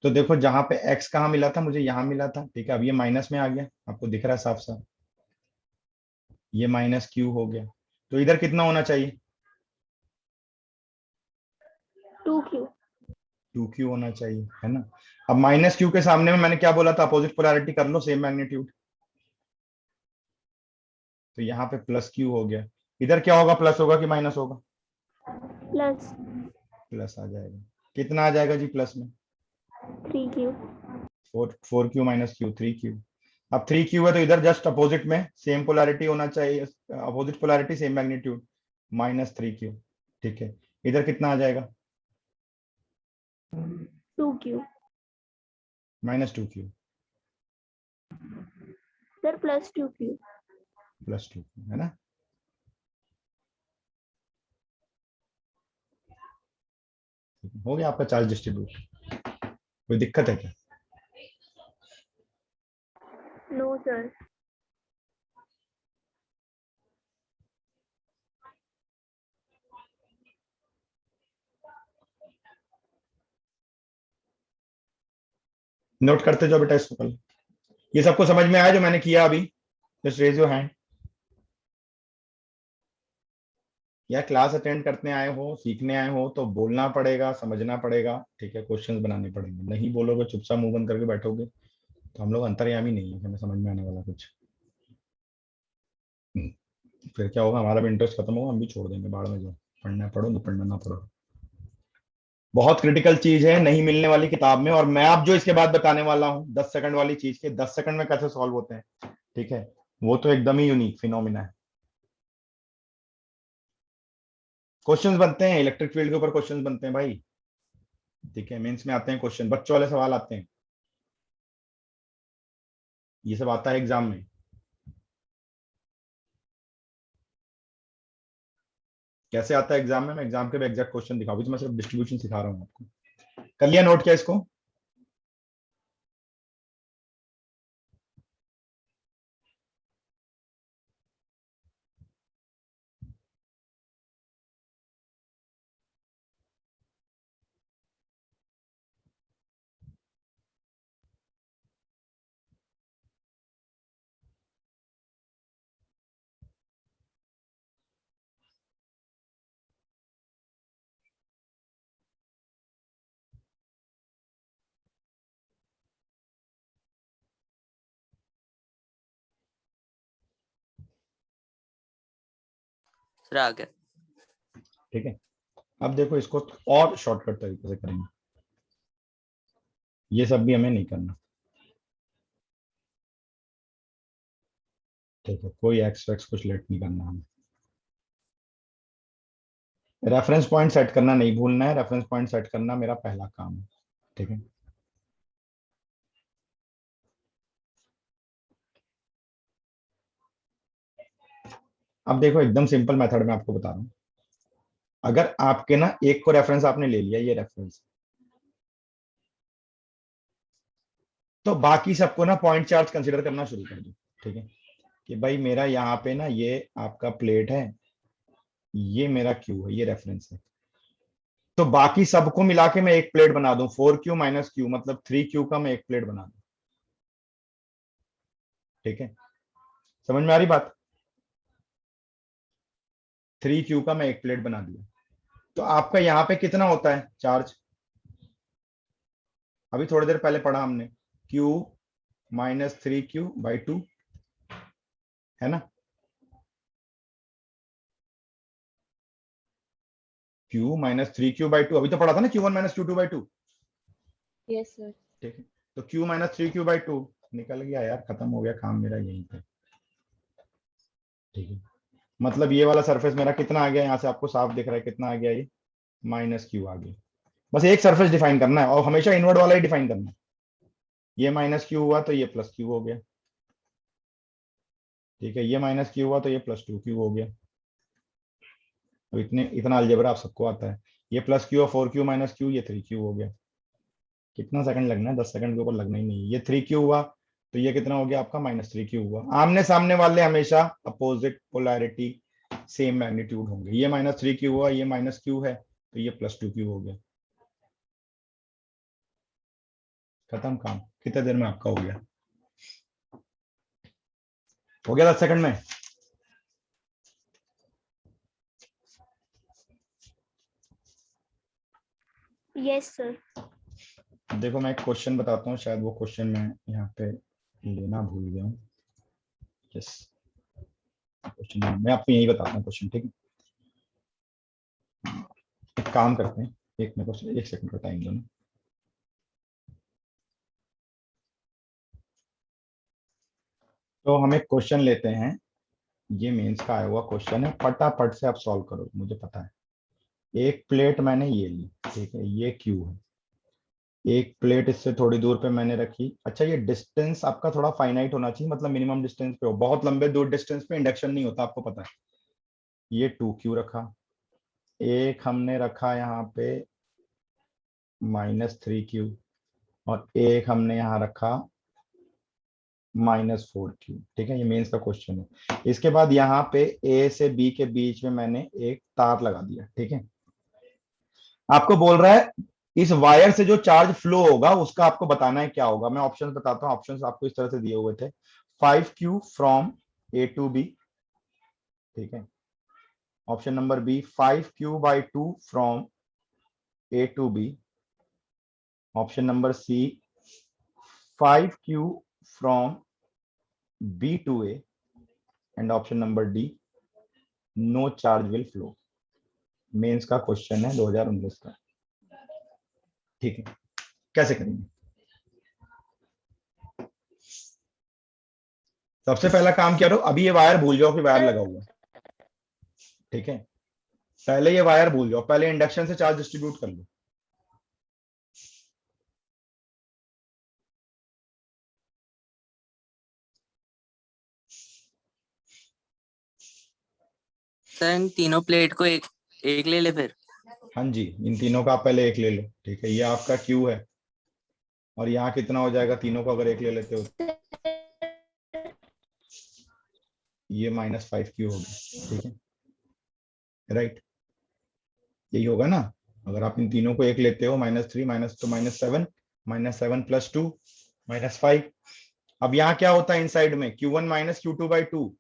तो देखो जहां पे x कहाँ मिला था, मुझे यहाँ मिला था, ठीक है। अब ये माइनस में आ गया, आपको दिख रहा है साफ साफ, ये माइनस q हो गया। तो इधर कितना होना चाहिए, 2q। 2q होना चाहिए, है ना। अब माइनस q के सामने में मैंने क्या बोला था, अपोजिट पोलैरिटी कर लो, सेम मैग्नीट्यूड। तो यहाँ पे प्लस q हो गया। इधर क्या होगा, प्लस होगा कि माइनस होगा, प्लस प्लस आ जाएगा। कितना आ जाएगा जी प्लस में, 3q। 4q minus q 3q। अब 3q है तो इधर जस्ट अपोजिट में सेम पोलैरिटी होना चाहिए, opposite polarity same magnitude, minus 3q, ठीक है। इधर कितना आ जाएगा, 2q। Minus 2q sir plus 2q। Plus 2q, है ना। हो गया आपका चार्ज डिस्ट्रीब्यूट। कोई दिक्कत है क्या? No sir. नोट करते जाओ बेटा इसको कल। ये सबको समझ में आया जो मैंने किया अभी, जस्ट रेज योर हैंड। या क्लास अटेंड करने आए हो, सीखने आए हो, तो बोलना पड़ेगा, समझना पड़ेगा, ठीक है, क्वेश्चंस बनाने पड़ेंगे। नहीं बोलोगे, चुपचाप मुंह बंद करके बैठोगे, तो हम लोग अंतर्यामी नहीं है, हमें समझ में आने वाला कुछ। फिर क्या होगा, हमारा भी इंटरेस्ट खत्म होगा, हम भी छोड़ देंगे, बाढ़ में जाओ, पढ़ना है पढ़ो, नहीं पढ़ना ना पढ़ो। बहुत क्रिटिकल चीज है, नहीं मिलने वाली किताब में। और मैं आप जो इसके बाद बताने वाला हूँ 10 सेकंड वाली चीज के 10 सेकंड में कैसे सॉल्व होते हैं, ठीक है, वो तो एकदम ही यूनिक फिनोमिना है। क्वेश्चंस बनते हैं, इलेक्ट्रिक फील्ड के ऊपर क्वेश्चंस बनते हैं भाई, ठीक है। मेंस में आते हैं क्वेश्चन, बच्चों वाले सवाल आते हैं, ये सब आता है एग्जाम में। कैसे आता है एग्जाम में, मैं एग्जाम के भी एग्जैक्ट क्वेश्चन दिखाऊंगी, तो मैं सिर्फ डिस्ट्रीब्यूशन सिखा रहा हूँ आपको। कर लिया नोट क्या इसको? सर आ गया। ठीक है। अब देखो इसको और शॉर्टकट तरीके से करेंगे, ये सब भी हमें नहीं करना, ठीक है। कोई एक्स वैक्स कुछ लेट नहीं करना हमें। रेफरेंस पॉइंट सेट करना नहीं भूलना है, रेफरेंस पॉइंट सेट करना मेरा पहला काम है, ठीक है। अब देखो एकदम सिंपल मेथड में आपको बता रहा हूँ। अगर आपके ना एक को रेफरेंस आपने ले लिया, ये रेफरेंस, तो बाकी सबको ना पॉइंट चार्ज कंसीडर करना शुरू कर दो। ठीक है, कि भाई मेरा यहाँ पे ना ये आपका प्लेट है, ये मेरा क्यू है, ये रेफरेंस है, तो बाकी सबको मिला के मैं एक प्लेट बना दूं, 4Q माइनस क्यू मतलब 3Q का मैं एक प्लेट बना दूं। ठीक है, समझ में आ रही बात? 3Q का मैं एक प्लेट बना दिया, तो आपका यहाँ पे कितना होता है चार्ज? अभी थोड़ी देर पहले पढ़ा हमने, Q माइनस 3Q/2, है ना? Q माइनस 3Q/2, अभी तो पढ़ा था ना, Q1 minus Q2/2। Yes sir. ठीक है, तो Q माइनस 3Q/2 निकल गया यार, खत्म हो गया काम मेरा यहीं पे। ठीक है, मतलब ये वाला सरफेस मेरा कितना आ गया, यहाँ से आपको साफ दिख रहा है कितना आ गया, ये -Q आ गया। बस एक सरफेस डिफाइन करना है और हमेशा इनवर्ड वाला ही डिफाइन करना है। ये -Q हुआ तो ये +Q हो गया। ठीक है, ये -Q हुआ तो ये +2Q हो गया। अब इतना अलजेब्रा आप सबको आता है। ये +Q और 4Q माइनस Q, ये 3Q हो गया। कितना सेकंड लगना है? 10 सेकंड के ऊपर लगना ही नहीं। ये 3Q हुआ तो ये कितना हो गया आपका? -3Q हुआ। आमने सामने वाले हमेशा अपोजिट पोलैरिटी सेम मैग्नीट्यूड होंगे। ये -3Q हुआ, ये -Q है, तो ये +2Q हो गया। खत्म काम। कितने देर में आपका हो गया? हो गया 10 सेकंड में? Yes sir. देखो मैं एक क्वेश्चन बताता हूँ, शायद वो क्वेश्चन मैं यहाँ पे लेना भूल गया हूँ। यस, क्वेश्चन मैं आपको यही बताता हूँ क्वेश्चन। ठीक है, एक काम करते हैं, एक मेरे को 1 सेकंड का टाइम दो ना। तो हम एक क्वेश्चन लेते हैं, ये मेंस का आया हुआ क्वेश्चन है, फटाफट से आप सॉल्व करो, मुझे पता है। एक प्लेट मैंने ये ली, ठीक है, ये क्यू है। एक प्लेट इससे थोड़ी दूर पे मैंने रखी। अच्छा, ये डिस्टेंस आपका थोड़ा फाइनाइट होना चाहिए, मतलब मिनिमम डिस्टेंस पे हो। बहुत लंबे दूर डिस्टेंस पे इंडक्शन नहीं होता, आपको पता है। ये 2Q रखा। एक हमने रखा यहाँ पे -3Q, और एक हमने यहाँ रखा -4Q। ठीक है, ये मेंस का क्वेश्चन है। इसके बाद यहाँ पे A से B के बीच में मैंने एक तार लगा दिया। ठीक है, आपको बोल रहा है इस वायर से जो चार्ज फ्लो होगा उसका आपको बताना है क्या होगा। मैं ऑप्शन बताता हूँ, ऑप्शन आपको इस तरह से दिए हुए थे। 5Q from A to B। ठीक है, option number B 5Q/2 from A to B। Option number C 5Q from B to A। And option number D no charge will flow. Mains का क्वेश्चन है 2019 का। ठीक है, कैसे करेंगे? सबसे पहला काम क्या करो, अभी ये वायर भूल जाओ कि वायर लगा हुआ है। ठीक है, पहले ये वायर भूल जाओ, पहले इंडक्शन से चार्ज डिस्ट्रीब्यूट कर लो। सर इन तीनों प्लेट को एक एक ले ले फिर। हाँ जी, इन तीनों का आप पहले एक ले लो। ठीक है, ये आपका क्यू है, और यहाँ कितना हो जाएगा तीनों को अगर एक ले लेते हो? ये -5Q होगा। ठीक है, राइट, यही होगा ना। अगर आप इन तीनों को एक लेते हो, -3 माइनस तो -7, -7 + 2 -5। अब यहाँ क्या होता है इनसाइड में? Q1 माइनस Q2/2,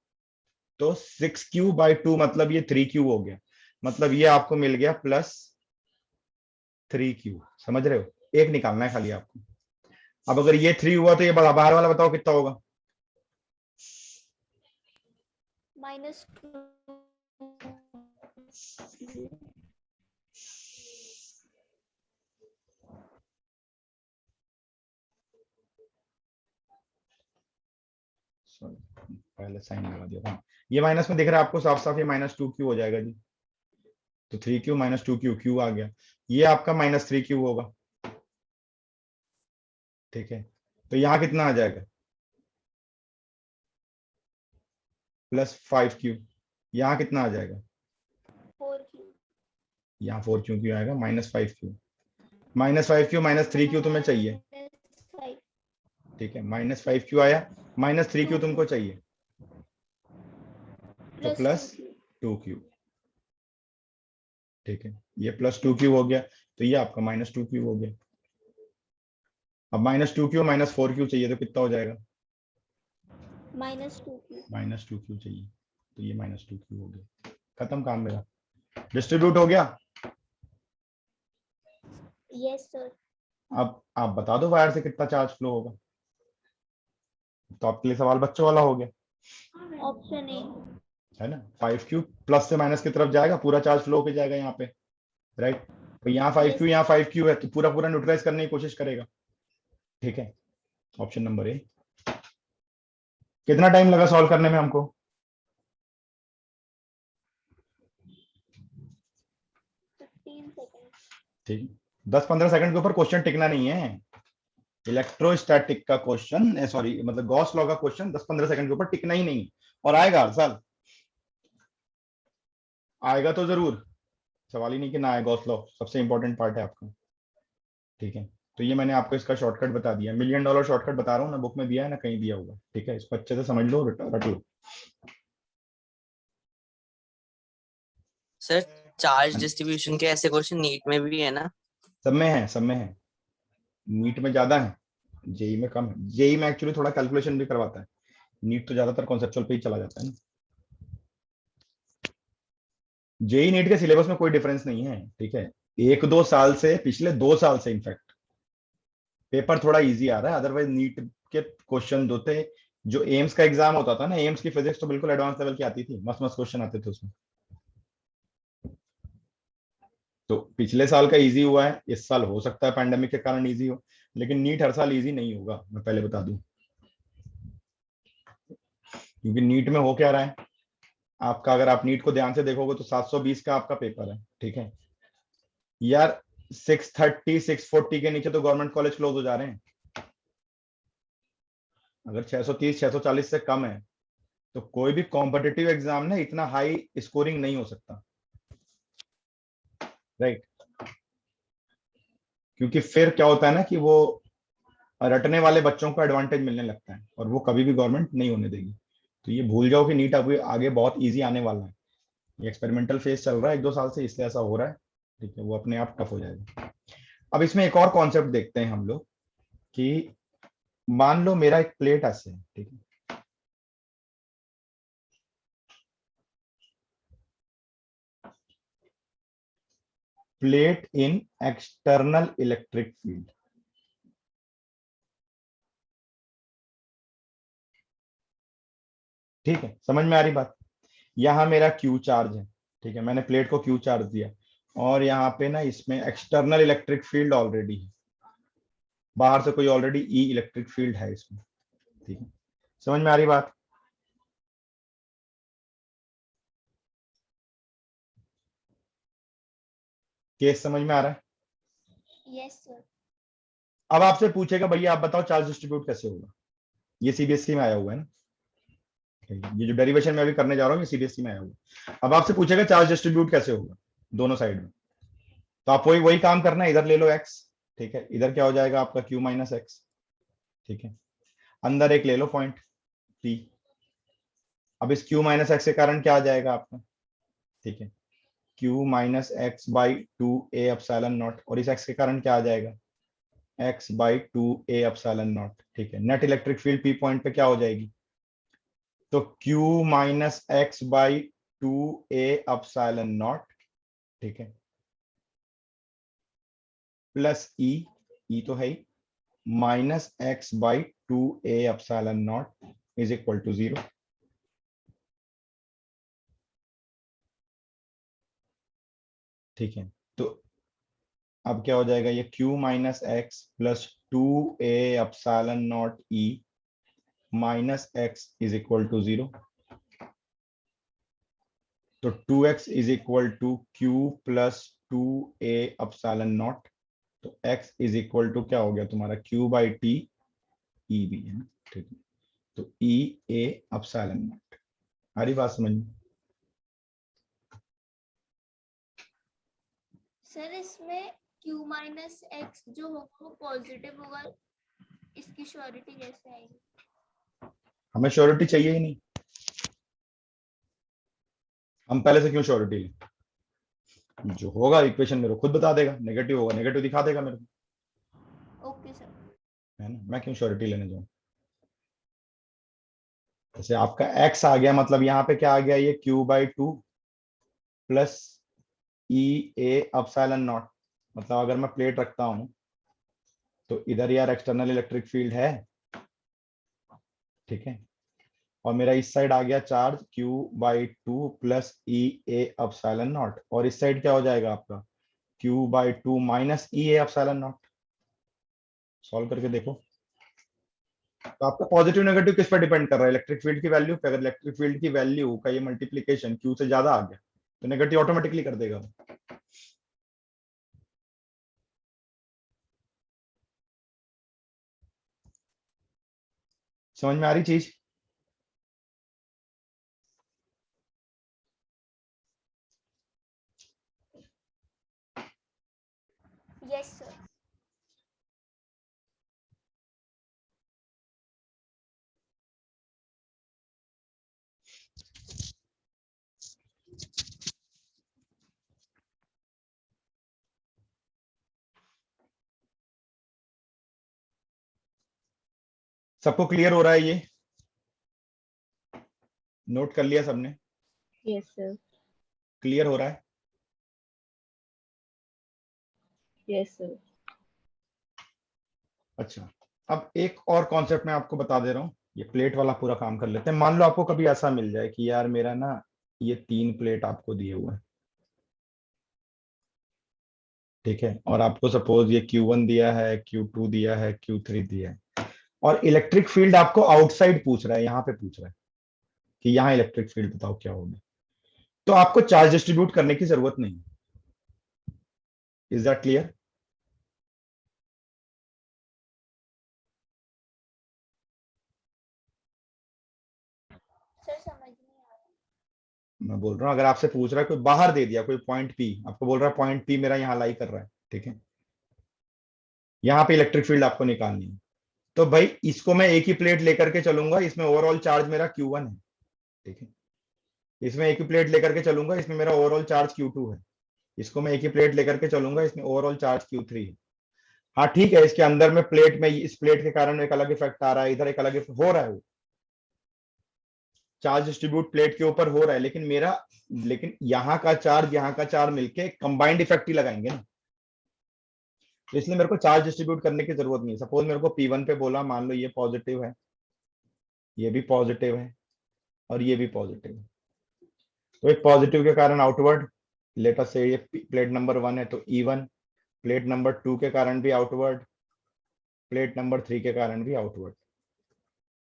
तो 6Q/2 मतलब ये 3Q हो गया। मतलब ये आपको मिल गया +3Q। समझ रहे हो? एक निकालना है खाली आपको। अब अगर ये 3 हुआ तो ये बड़ा बाहर वाला बताओ कितना होगा? -2। पहले साइन लगा दिया था। ये माइनस में दिख रहा है आपको साफ साफ, ये -2Q हो जाएगा जी। तो 3Q - 2Q, Q आ गया। ये आपका -3Q होगा। ठीक है, तो यहाँ कितना आ जाएगा? +5Q। यहाँ कितना आ जाएगा, 4Q यहाँ 4Q आएगा, -5Q, -5Q -3Q तुम्हें चाहिए, ठीक है, -5Q आया, -3Q तुमको चाहिए, तो +2Q, ठीक है, ये +2Q हो गया, तो ये आपका -2Q हो गया। अब -2Q -4Q चाहिए तो कितना हो जाएगा, -2Q। -2Q चाहिए, तो ये -2Q हो गया, खत्म काम मेरा, डिस्ट्रीब्यूट हो गया। Yes sir. अब आप बता दो वायर से कितना चार्ज फ्लो होगा, तो आपके लिए सवाल बच्चों वाला हो गया, ऑप्शन ए। है ना, 5Q प्लस से माइनस की तरफ जाएगा, पूरा चार्ज फ्लो होके जाएगा यहाँ पे, राइट, तो यहाँ 5Q यहाँ 5Q है, तो पूरा पूरा न्यूट्रलाइज करने की कोशिश करेगा, ठीक है, ऑप्शन नंबर ए। कितना टाइम लगा सॉल्व करने में हमको, 15 सेकंड। ठीक, 10-15 सेकंड के ऊपर क्वेश्चन टिकना नहीं है, इलेक्ट्रोस्टैटिक का क्वेश्चन, सॉरी मतलब गॉस लॉ का क्वेश्चन 10-15 सेकंड के ऊपर टिकना ही नहीं, और आएगा हर साल, आएगा तो जरूर, सवाल ही नहीं कि ना आए, गॉस लॉ सबसे इंपॉर्टेंट पार्ट है आपका, ठीक है, तो ये मैंने आपको इसका शॉर्टकट बता दिया, $1,000,000 शॉर्टकट बता रहा हूँ ना, बुक में दिया है ना कहीं दिया होगा, ठीक है, इसको अच्छे से समझ लो, रट लो। सर चार्ज डिस्ट्रीब्यूशन के ऐसे क्वेश्चन नीट में भी है ना? सब में है, सब में है, नीट में ज्यादा है, जेई में कम है, जेई में एक्चुअली थोड़ा कैलकुलेशन भी करवाता है, नीट तो ज्यादातर कॉन्सेप्चुअल पे ही चला जाता है ना, जेई नीट के सिलेबस में कोई डिफरेंस नहीं है, ठीक है, 1-2 साल से, पिछले 2 साल से इनफैक्ट पेपर थोड़ा इजी आ रहा है, अदरवाइज नीट के क्वेश्चन होते, जो एम्स का एग्जाम होता था ना, एम्स की फिजिक्स तो बिल्कुल एडवांस लेवल की आती थी, मस्त मस्त क्वेश्चन आते थे उसमें, तो पिछले साल का इजी हुआ है, इस साल हो सकता है पैंडेमिक के कारण इजी हो, लेकिन नीट हर साल इजी नहीं होगा, मैं पहले बता दूं, क्योंकि नीट में हो क्या रहा है आपका, अगर आप नीट को ध्यान से देखोगे तो 720 का आपका पेपर है, ठीक है यार, 630 640 के नीचे तो गवर्नमेंट कॉलेज क्लोज हो जा रहे हैं, अगर 630 640 से कम है तो कोई भी कॉम्पिटिटिव एग्जाम ना इतना हाई स्कोरिंग नहीं हो सकता, राइट, क्योंकि फिर क्या होता है ना कि वो रटने वाले बच्चों को एडवांटेज मिलने लगता है, और वो कभी भी गवर्नमेंट नहीं होने देगी, तो ये भूल जाओ कि नीट अभी आगे बहुत इजी आने वाला है, ये एक्सपेरिमेंटल फेज चल रहा है 1-2 साल से, इसलिए ऐसा हो रहा है, ठीक है, वो अपने आप टफ हो जाएगा। अब इसमें एक और कॉन्सेप्ट देखते हैं हम लोग, कि मान लो मेरा एक प्लेट ऐसे है, ठीक है, प्लेट इन एक्सटर्नल इलेक्ट्रिक फील्ड, ठीक है, समझ में आ रही बात, यहां मेरा क्यू चार्ज है, ठीक है, मैंने प्लेट को क्यू चार्ज दिया, और यहाँ पे ना इसमें एक्सटर्नल इलेक्ट्रिक फील्ड ऑलरेडी है, बाहर से कोई ऑलरेडी ई इलेक्ट्रिक फील्ड है इसमें, ठीक है, समझ में आ रही बात, केस समझ में आ रहा है। Yes sir. अब आपसे पूछेगा भैया आप बताओ चार्ज डिस्ट्रीब्यूट कैसे होगा, ये सीबीएसई में आया हुआ है ना, ये जो डेरिवेशन में अभी करने जा रहा हूँ ये सीबीएसई में आया हुआ है, अब आपसे पूछेगा चार्ज डिस्ट्रीब्यूट कैसे होगा दोनों साइड में, तो आप वही वही काम करना है, इधर ले लो x, ठीक है, इधर क्या हो जाएगा आपका q माइनस एक्स, ठीक है, अंदर एक ले लो पॉइंट p, अब इस q माइनस एक्स के कारण क्या आ जाएगा आपका, ठीक है, q minus X by 2a epsilon not, और इस x के कारण क्या आ जाएगा, x by 2a epsilon naught, ठीक है, net electric field p point पे क्या हो जाएगी, तो q minus X by 2a epsilon naught, ठीक है, प्लस ई तो है ही, minus X by 2a epsilon naught is equal to 0, ठीक है, तो अब क्या हो जाएगा, ये q minus X plus 2a epsilon naught E minus X is equal to 0, तो 2x is equal to q plus 2a epsilon naught, तो x इज इक्वल टू क्या हो गया तुम्हारा q बाई टी, ई भी है ना, ठीक है, तो ई ए एप्सिलॉन नॉट, आ रही बात समझ में, सर इसमें Q माइनस एक्स जो होगा वो पॉजिटिव होगा, इसकी श्योरिटी कैसे आएगी? हमें श्योरिटी चाहिए ही नहीं, हम पहले से क्यों श्योरिटी लें? जो होगा इक्वेशन मेरे को खुद बता देगा, नेगेटिव होगा नेगेटिव दिखा देगा मेरे को, ओके सर। है ना, मैं क्यों श्योरिटी लेने जाऊं? जैसे आपका x आ गया, मतलब यहाँ पे क्या आ गया, ये Q/2 plus EA epsilon not. मतलब अगर मैं प्लेट रखता हूं तो इधर यार एक्सटर्नल इलेक्ट्रिक फील्ड है, ठीक है, और मेरा इस साइड आ गया charge Q/2 plus EA epsilon not, और इस साइड क्या हो जाएगा आपका Q/2 minus EA epsilon not. Solve करके देखो। तो आपका पॉजिटिव नेगेटिव किस पर डिपेंड कर रहा है? इलेक्ट्रिक फील्ड की वैल्यू पे। अगर इलेक्ट्रिक फील्ड की वैल्यू का ये मल्टीप्लीकेशन Q से ज्यादा आ गया तो नेगेटिव ऑटोमेटिकली कर देगा। समझ में आ रही चीज? Yes sir. सबको क्लियर हो रहा है? ये नोट कर लिया सबने? Yes, sir. क्लियर हो रहा है? Yes, sir. अच्छा, अब एक और कॉन्सेप्ट मैं आपको बता दे रहा हूँ, ये प्लेट वाला पूरा काम कर लेते हैं। मान लो आपको कभी ऐसा मिल जाए कि यार मेरा ना ये 3 प्लेट आपको दिए हुए हैं, ठीक है, और आपको सपोज ये Q1 दिया है, Q2 दिया है, Q3 दिया है, और इलेक्ट्रिक फील्ड आपको आउटसाइड पूछ रहा है, यहाँ पे पूछ रहा है कि यहाँ इलेक्ट्रिक फील्ड बताओ क्या होगी। तो आपको चार्ज डिस्ट्रीब्यूट करने की जरूरत नहीं। Is that clear? सर समझ नहीं आ रहा। मैं बोल रहा हूँ अगर आपसे पूछ रहा है, कोई बाहर दे दिया कोई पॉइंट P, आपको बोल रहा है पॉइंट P मेरा यहाँ लाई कर रहा है, ठीक है, यहाँ पे इलेक्ट्रिक फील्ड आपको निकालनी है, तो भाई इसको मैं एक ही प्लेट लेकर के चलूंगा, इसमें ओवरऑल चार्ज मेरा Q1 है, ठीक है, इसमें एक ही प्लेट लेकर के चलूंगा, इसमें मेरा ओवरऑल चार्ज Q2 है, इसको मैं एक ही प्लेट लेकर के चलूंगा, इसमें ओवरऑल चार्ज Q3 है। हाँ ठीक है, इसके अंदर में प्लेट में इस प्लेट के कारण एक अलग इफेक्ट आ रहा है, इधर एक अलग इफेक्ट हो रहा है, वो चार्ज डिस्ट्रीब्यूट प्लेट के ऊपर हो रहा है, लेकिन यहाँ का चार्ज मिलके कंबाइंड इफेक्ट ही लगाएंगे ना, तो इसलिए मेरे को चार्ज डिस्ट्रीब्यूट करने की जरूरत नहीं है। सपोज मेरे को P1 पे बोला, मान लो ये पॉजिटिव है, ये भी पॉजिटिव है, और ये भी पॉजिटिव है, तो एक पॉजिटिव के कारण आउटवर्ड, लेट अस से ये प्लेट नंबर 1 है तो E1, प्लेट नंबर 2 के कारण भी आउटवर्ड, प्लेट नंबर 3 के कारण भी आउटवर्ड।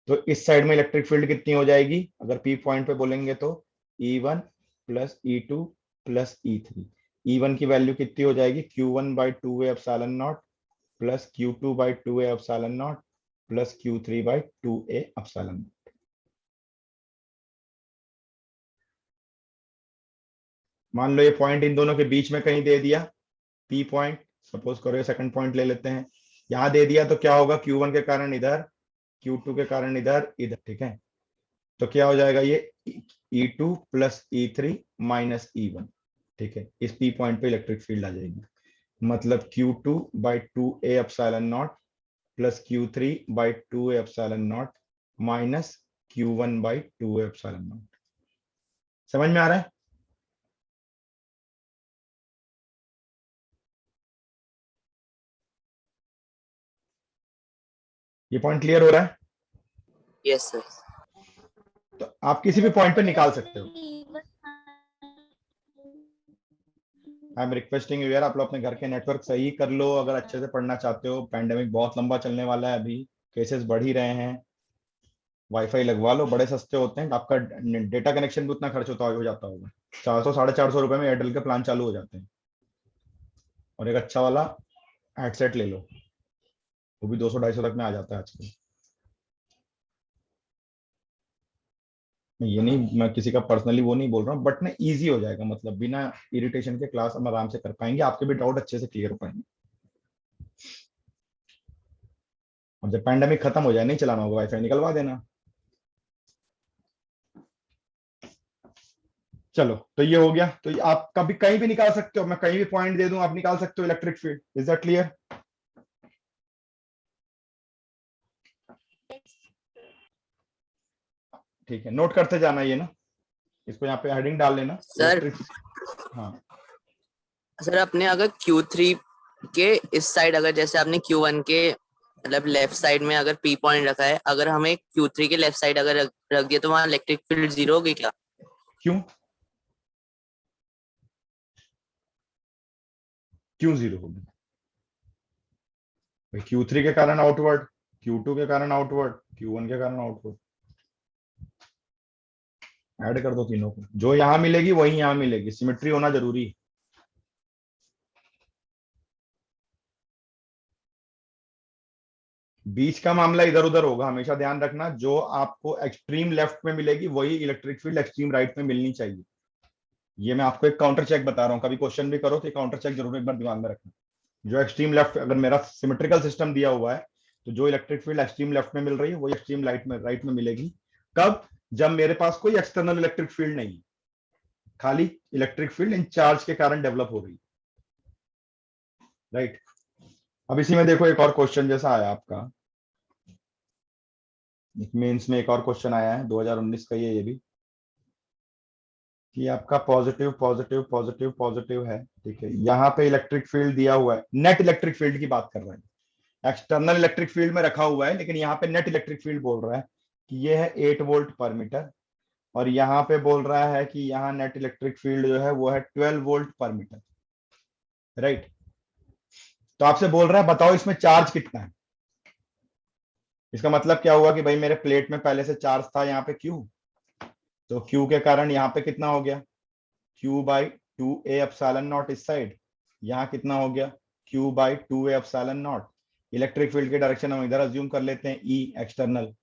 तो इस साइड में इलेक्ट्रिक फील्ड कितनी हो जाएगी अगर P पॉइंट पे बोलेंगे तो E1 plus E2 plus E3। E1 की वैल्यू कितनी हो जाएगी Q1/2A epsilon naught plus Q2/2A epsilon naught plus Q3/2A epsilon not. मान लो ये पॉइंट इन दोनों के बीच में कहीं दे दिया, P पॉइंट, सपोज करो सेकंड पॉइंट ले लेते हैं, यहां दे दिया, तो क्या होगा Q1 के कारण इधर, Q2 के कारण इधर, इधर, ठीक है, तो क्या हो जाएगा ये E2 plus E3 minus E1, ठीक है, इस P पॉइंट पे इलेक्ट्रिक फील्ड आ जाएगी, मतलब Q2/2A epsilon naught plus Q3/2A epsilon not minus Q1/2A epsilon not. समझ में आ रहा है? ये पॉइंट क्लियर हो रहा है? Yes sir. तो आप किसी भी पॉइंट पे निकाल सकते हो। आई एम रिक्वेस्टिंग यू यार, आप लोग अपने घर के नेटवर्क सही कर लो अगर अच्छे से पढ़ना चाहते हो। पैंडेमिक बहुत लंबा चलने वाला है, अभी केसेस बढ़ ही रहे हैं। वाईफाई लगवा लो, बड़े सस्ते होते हैं, आपका डेटा कनेक्शन भी उतना खर्च हो जाता होगा, 400 - 450 रुपए में एयरटेल के प्लान चालू हो जाते हैं, और एक अच्छा वाला हेडसेट ले लो, वो भी 200 - 250 तक में आ जाता है आजकल। ये नहीं, मैं किसी का पर्सनली वो नहीं बोल रहा हूँ, बट ना इजी हो जाएगा, मतलब बिना इरिटेशन के क्लास हम आराम से कर पाएंगे, आपके भी डाउट अच्छे से क्लियर हो पाएंगे। और जब पैंडेमिक खत्म हो जाए, नहीं चलाना होगा वाईफाई, निकलवा देना। चलो, तो ये हो गया। तो ये आप कभी कहीं भी निकाल सकते हो, मैं कहीं भी पॉइंट दे दूं, आप निकाल सकते हो electric field. Is that clear? ठीक है, नोट करते जाना ये ना, इसको यहाँ पे हेडिंग डाल लेना सर इलेक्ट्रिक। हाँ सर अपने अगर Q3 के इस साइड, अगर जैसे आपने Q1 के मतलब लेफ्ट साइड में अगर P पॉइंट रखा है, अगर हमें Q3 के लेफ्ट साइड अगर रख दिया तो वहां इलेक्ट्रिक फील्ड 0 होगी क्या? क्यों? क्यों 0 होगी? भाई Q3 के कारण आउटवर्ड, Q2 के कारण आउटवर्ड, Q1 के कारण आउटवर्ड। ऐड कर दो तीनों को, जो यहां मिलेगी वही यहां मिलेगी, सिमेट्री होना जरूरी है। बीच का मामला इधर उधर होगा, हमेशा ध्यान रखना, जो आपको एक्सट्रीम लेफ्ट में मिलेगी वही इलेक्ट्रिक फील्ड एक्सट्रीम राइट में मिलनी चाहिए। ये मैं आपको एक काउंटर चेक बता रहा हूँ, कभी क्वेश्चन भी करो तो काउंटर चेक जरूर एक बार दिमाग में रखना। जो एक्सट्रीम लेफ्ट, अगर मेरा सिमेट्रिकल सिस्टम दिया हुआ है, तो जो इलेक्ट्रिक फील्ड एक्सट्रीम लेफ्ट में मिल रही है वही एक्सट्रीम राइट में मिलेगी। कब? जब मेरे पास कोई एक्सटर्नल इलेक्ट्रिक फील्ड नहीं, खाली इलेक्ट्रिक फील्ड इन चार्ज के कारण डेवलप हो रही है। राइट। अब इसी में देखो एक और क्वेश्चन जैसा आया आपका मेंस में, एक और क्वेश्चन आया है 2019 का, ये भी कि आपका पॉजिटिव पॉजिटिव पॉजिटिव पॉजिटिव है, ठीक है। यहाँ पे इलेक्ट्रिक फील्ड दिया हुआ है, नेट इलेक्ट्रिक फील्ड की बात कर रहे हैं, एक्सटर्नल इलेक्ट्रिक फील्ड में रखा हुआ है, लेकिन यहाँ पे नेट इलेक्ट्रिक फील्ड बोल रहा है कि ये है 8 वोल्ट पर मीटर, और यहाँ पे बोल रहा है कि यहाँ नेट इलेक्ट्रिक फील्ड जो है वो है 12 वोल्ट पर मीटर। राइट। तो आपसे बोल रहा है बताओ इसमें चार्ज कितना है। इसका मतलब क्या हुआ कि भाई मेरे प्लेट में पहले से चार्ज था यहाँ पे Q, तो Q के कारण यहाँ पे कितना हो गया, Q/2a एप्सिलॉन नॉट इस साइड, यहाँ कितना हो गया Q/2a epsilon not. Electric field की डायरेक्शन हम इधर अज्यूम कर लेते हैं E एक्सटर्नल,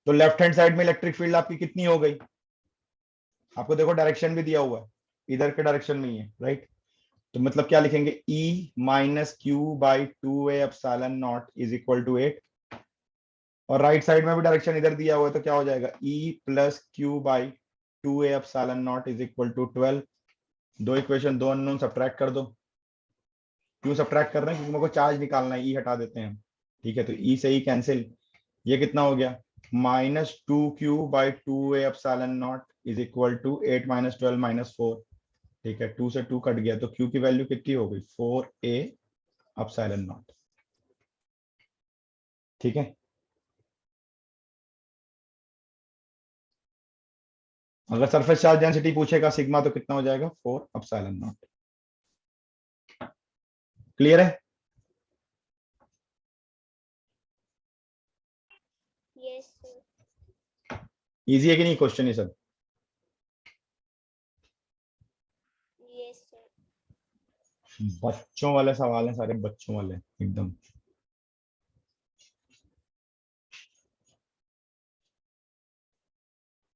तो लेफ्ट हैंड साइड में इलेक्ट्रिक फील्ड आपकी कितनी हो गई, आपको देखो डायरेक्शन भी दिया हुआ है, इधर के डायरेक्शन में ही है। राइट। तो मतलब क्या लिखेंगे, E-Q/2a epsilon naught is equal to 8, और राइट साइड में भी डायरेक्शन इधर दिया हुआ है, तो क्या हो जाएगा E+Q/2a epsilon naught is equal to 12। दो इक्वेशन, दो अननोन सब्ट्रैक्ट कर दो। क्यों सब्ट्रैक्ट कर रहे हैं? क्योंकि मेरे को चार्ज निकालना है, ई हटा देते हैं। ठीक है, तो ई से ई कैंसिल, ये कितना हो गया -2Q/2a epsilon naught is equal to 8 - 12 - 4। ठीक है, 2 से 2 कट गया, तो Q की वैल्यू कितनी हो गई 4a एप्सिलॉन नॉट। ठीक है, अगर सरफेस चार्ज डेंसिटी पूछेगा सिग्मा, तो कितना हो जाएगा 4 एप्सिलॉन नॉट। क्लियर है? Yes sir. इजी है कि नहीं क्वेश्चन ये सब? Yes sir. बच्चों वाले सवाल हैं सारे, बच्चों वाले एकदम।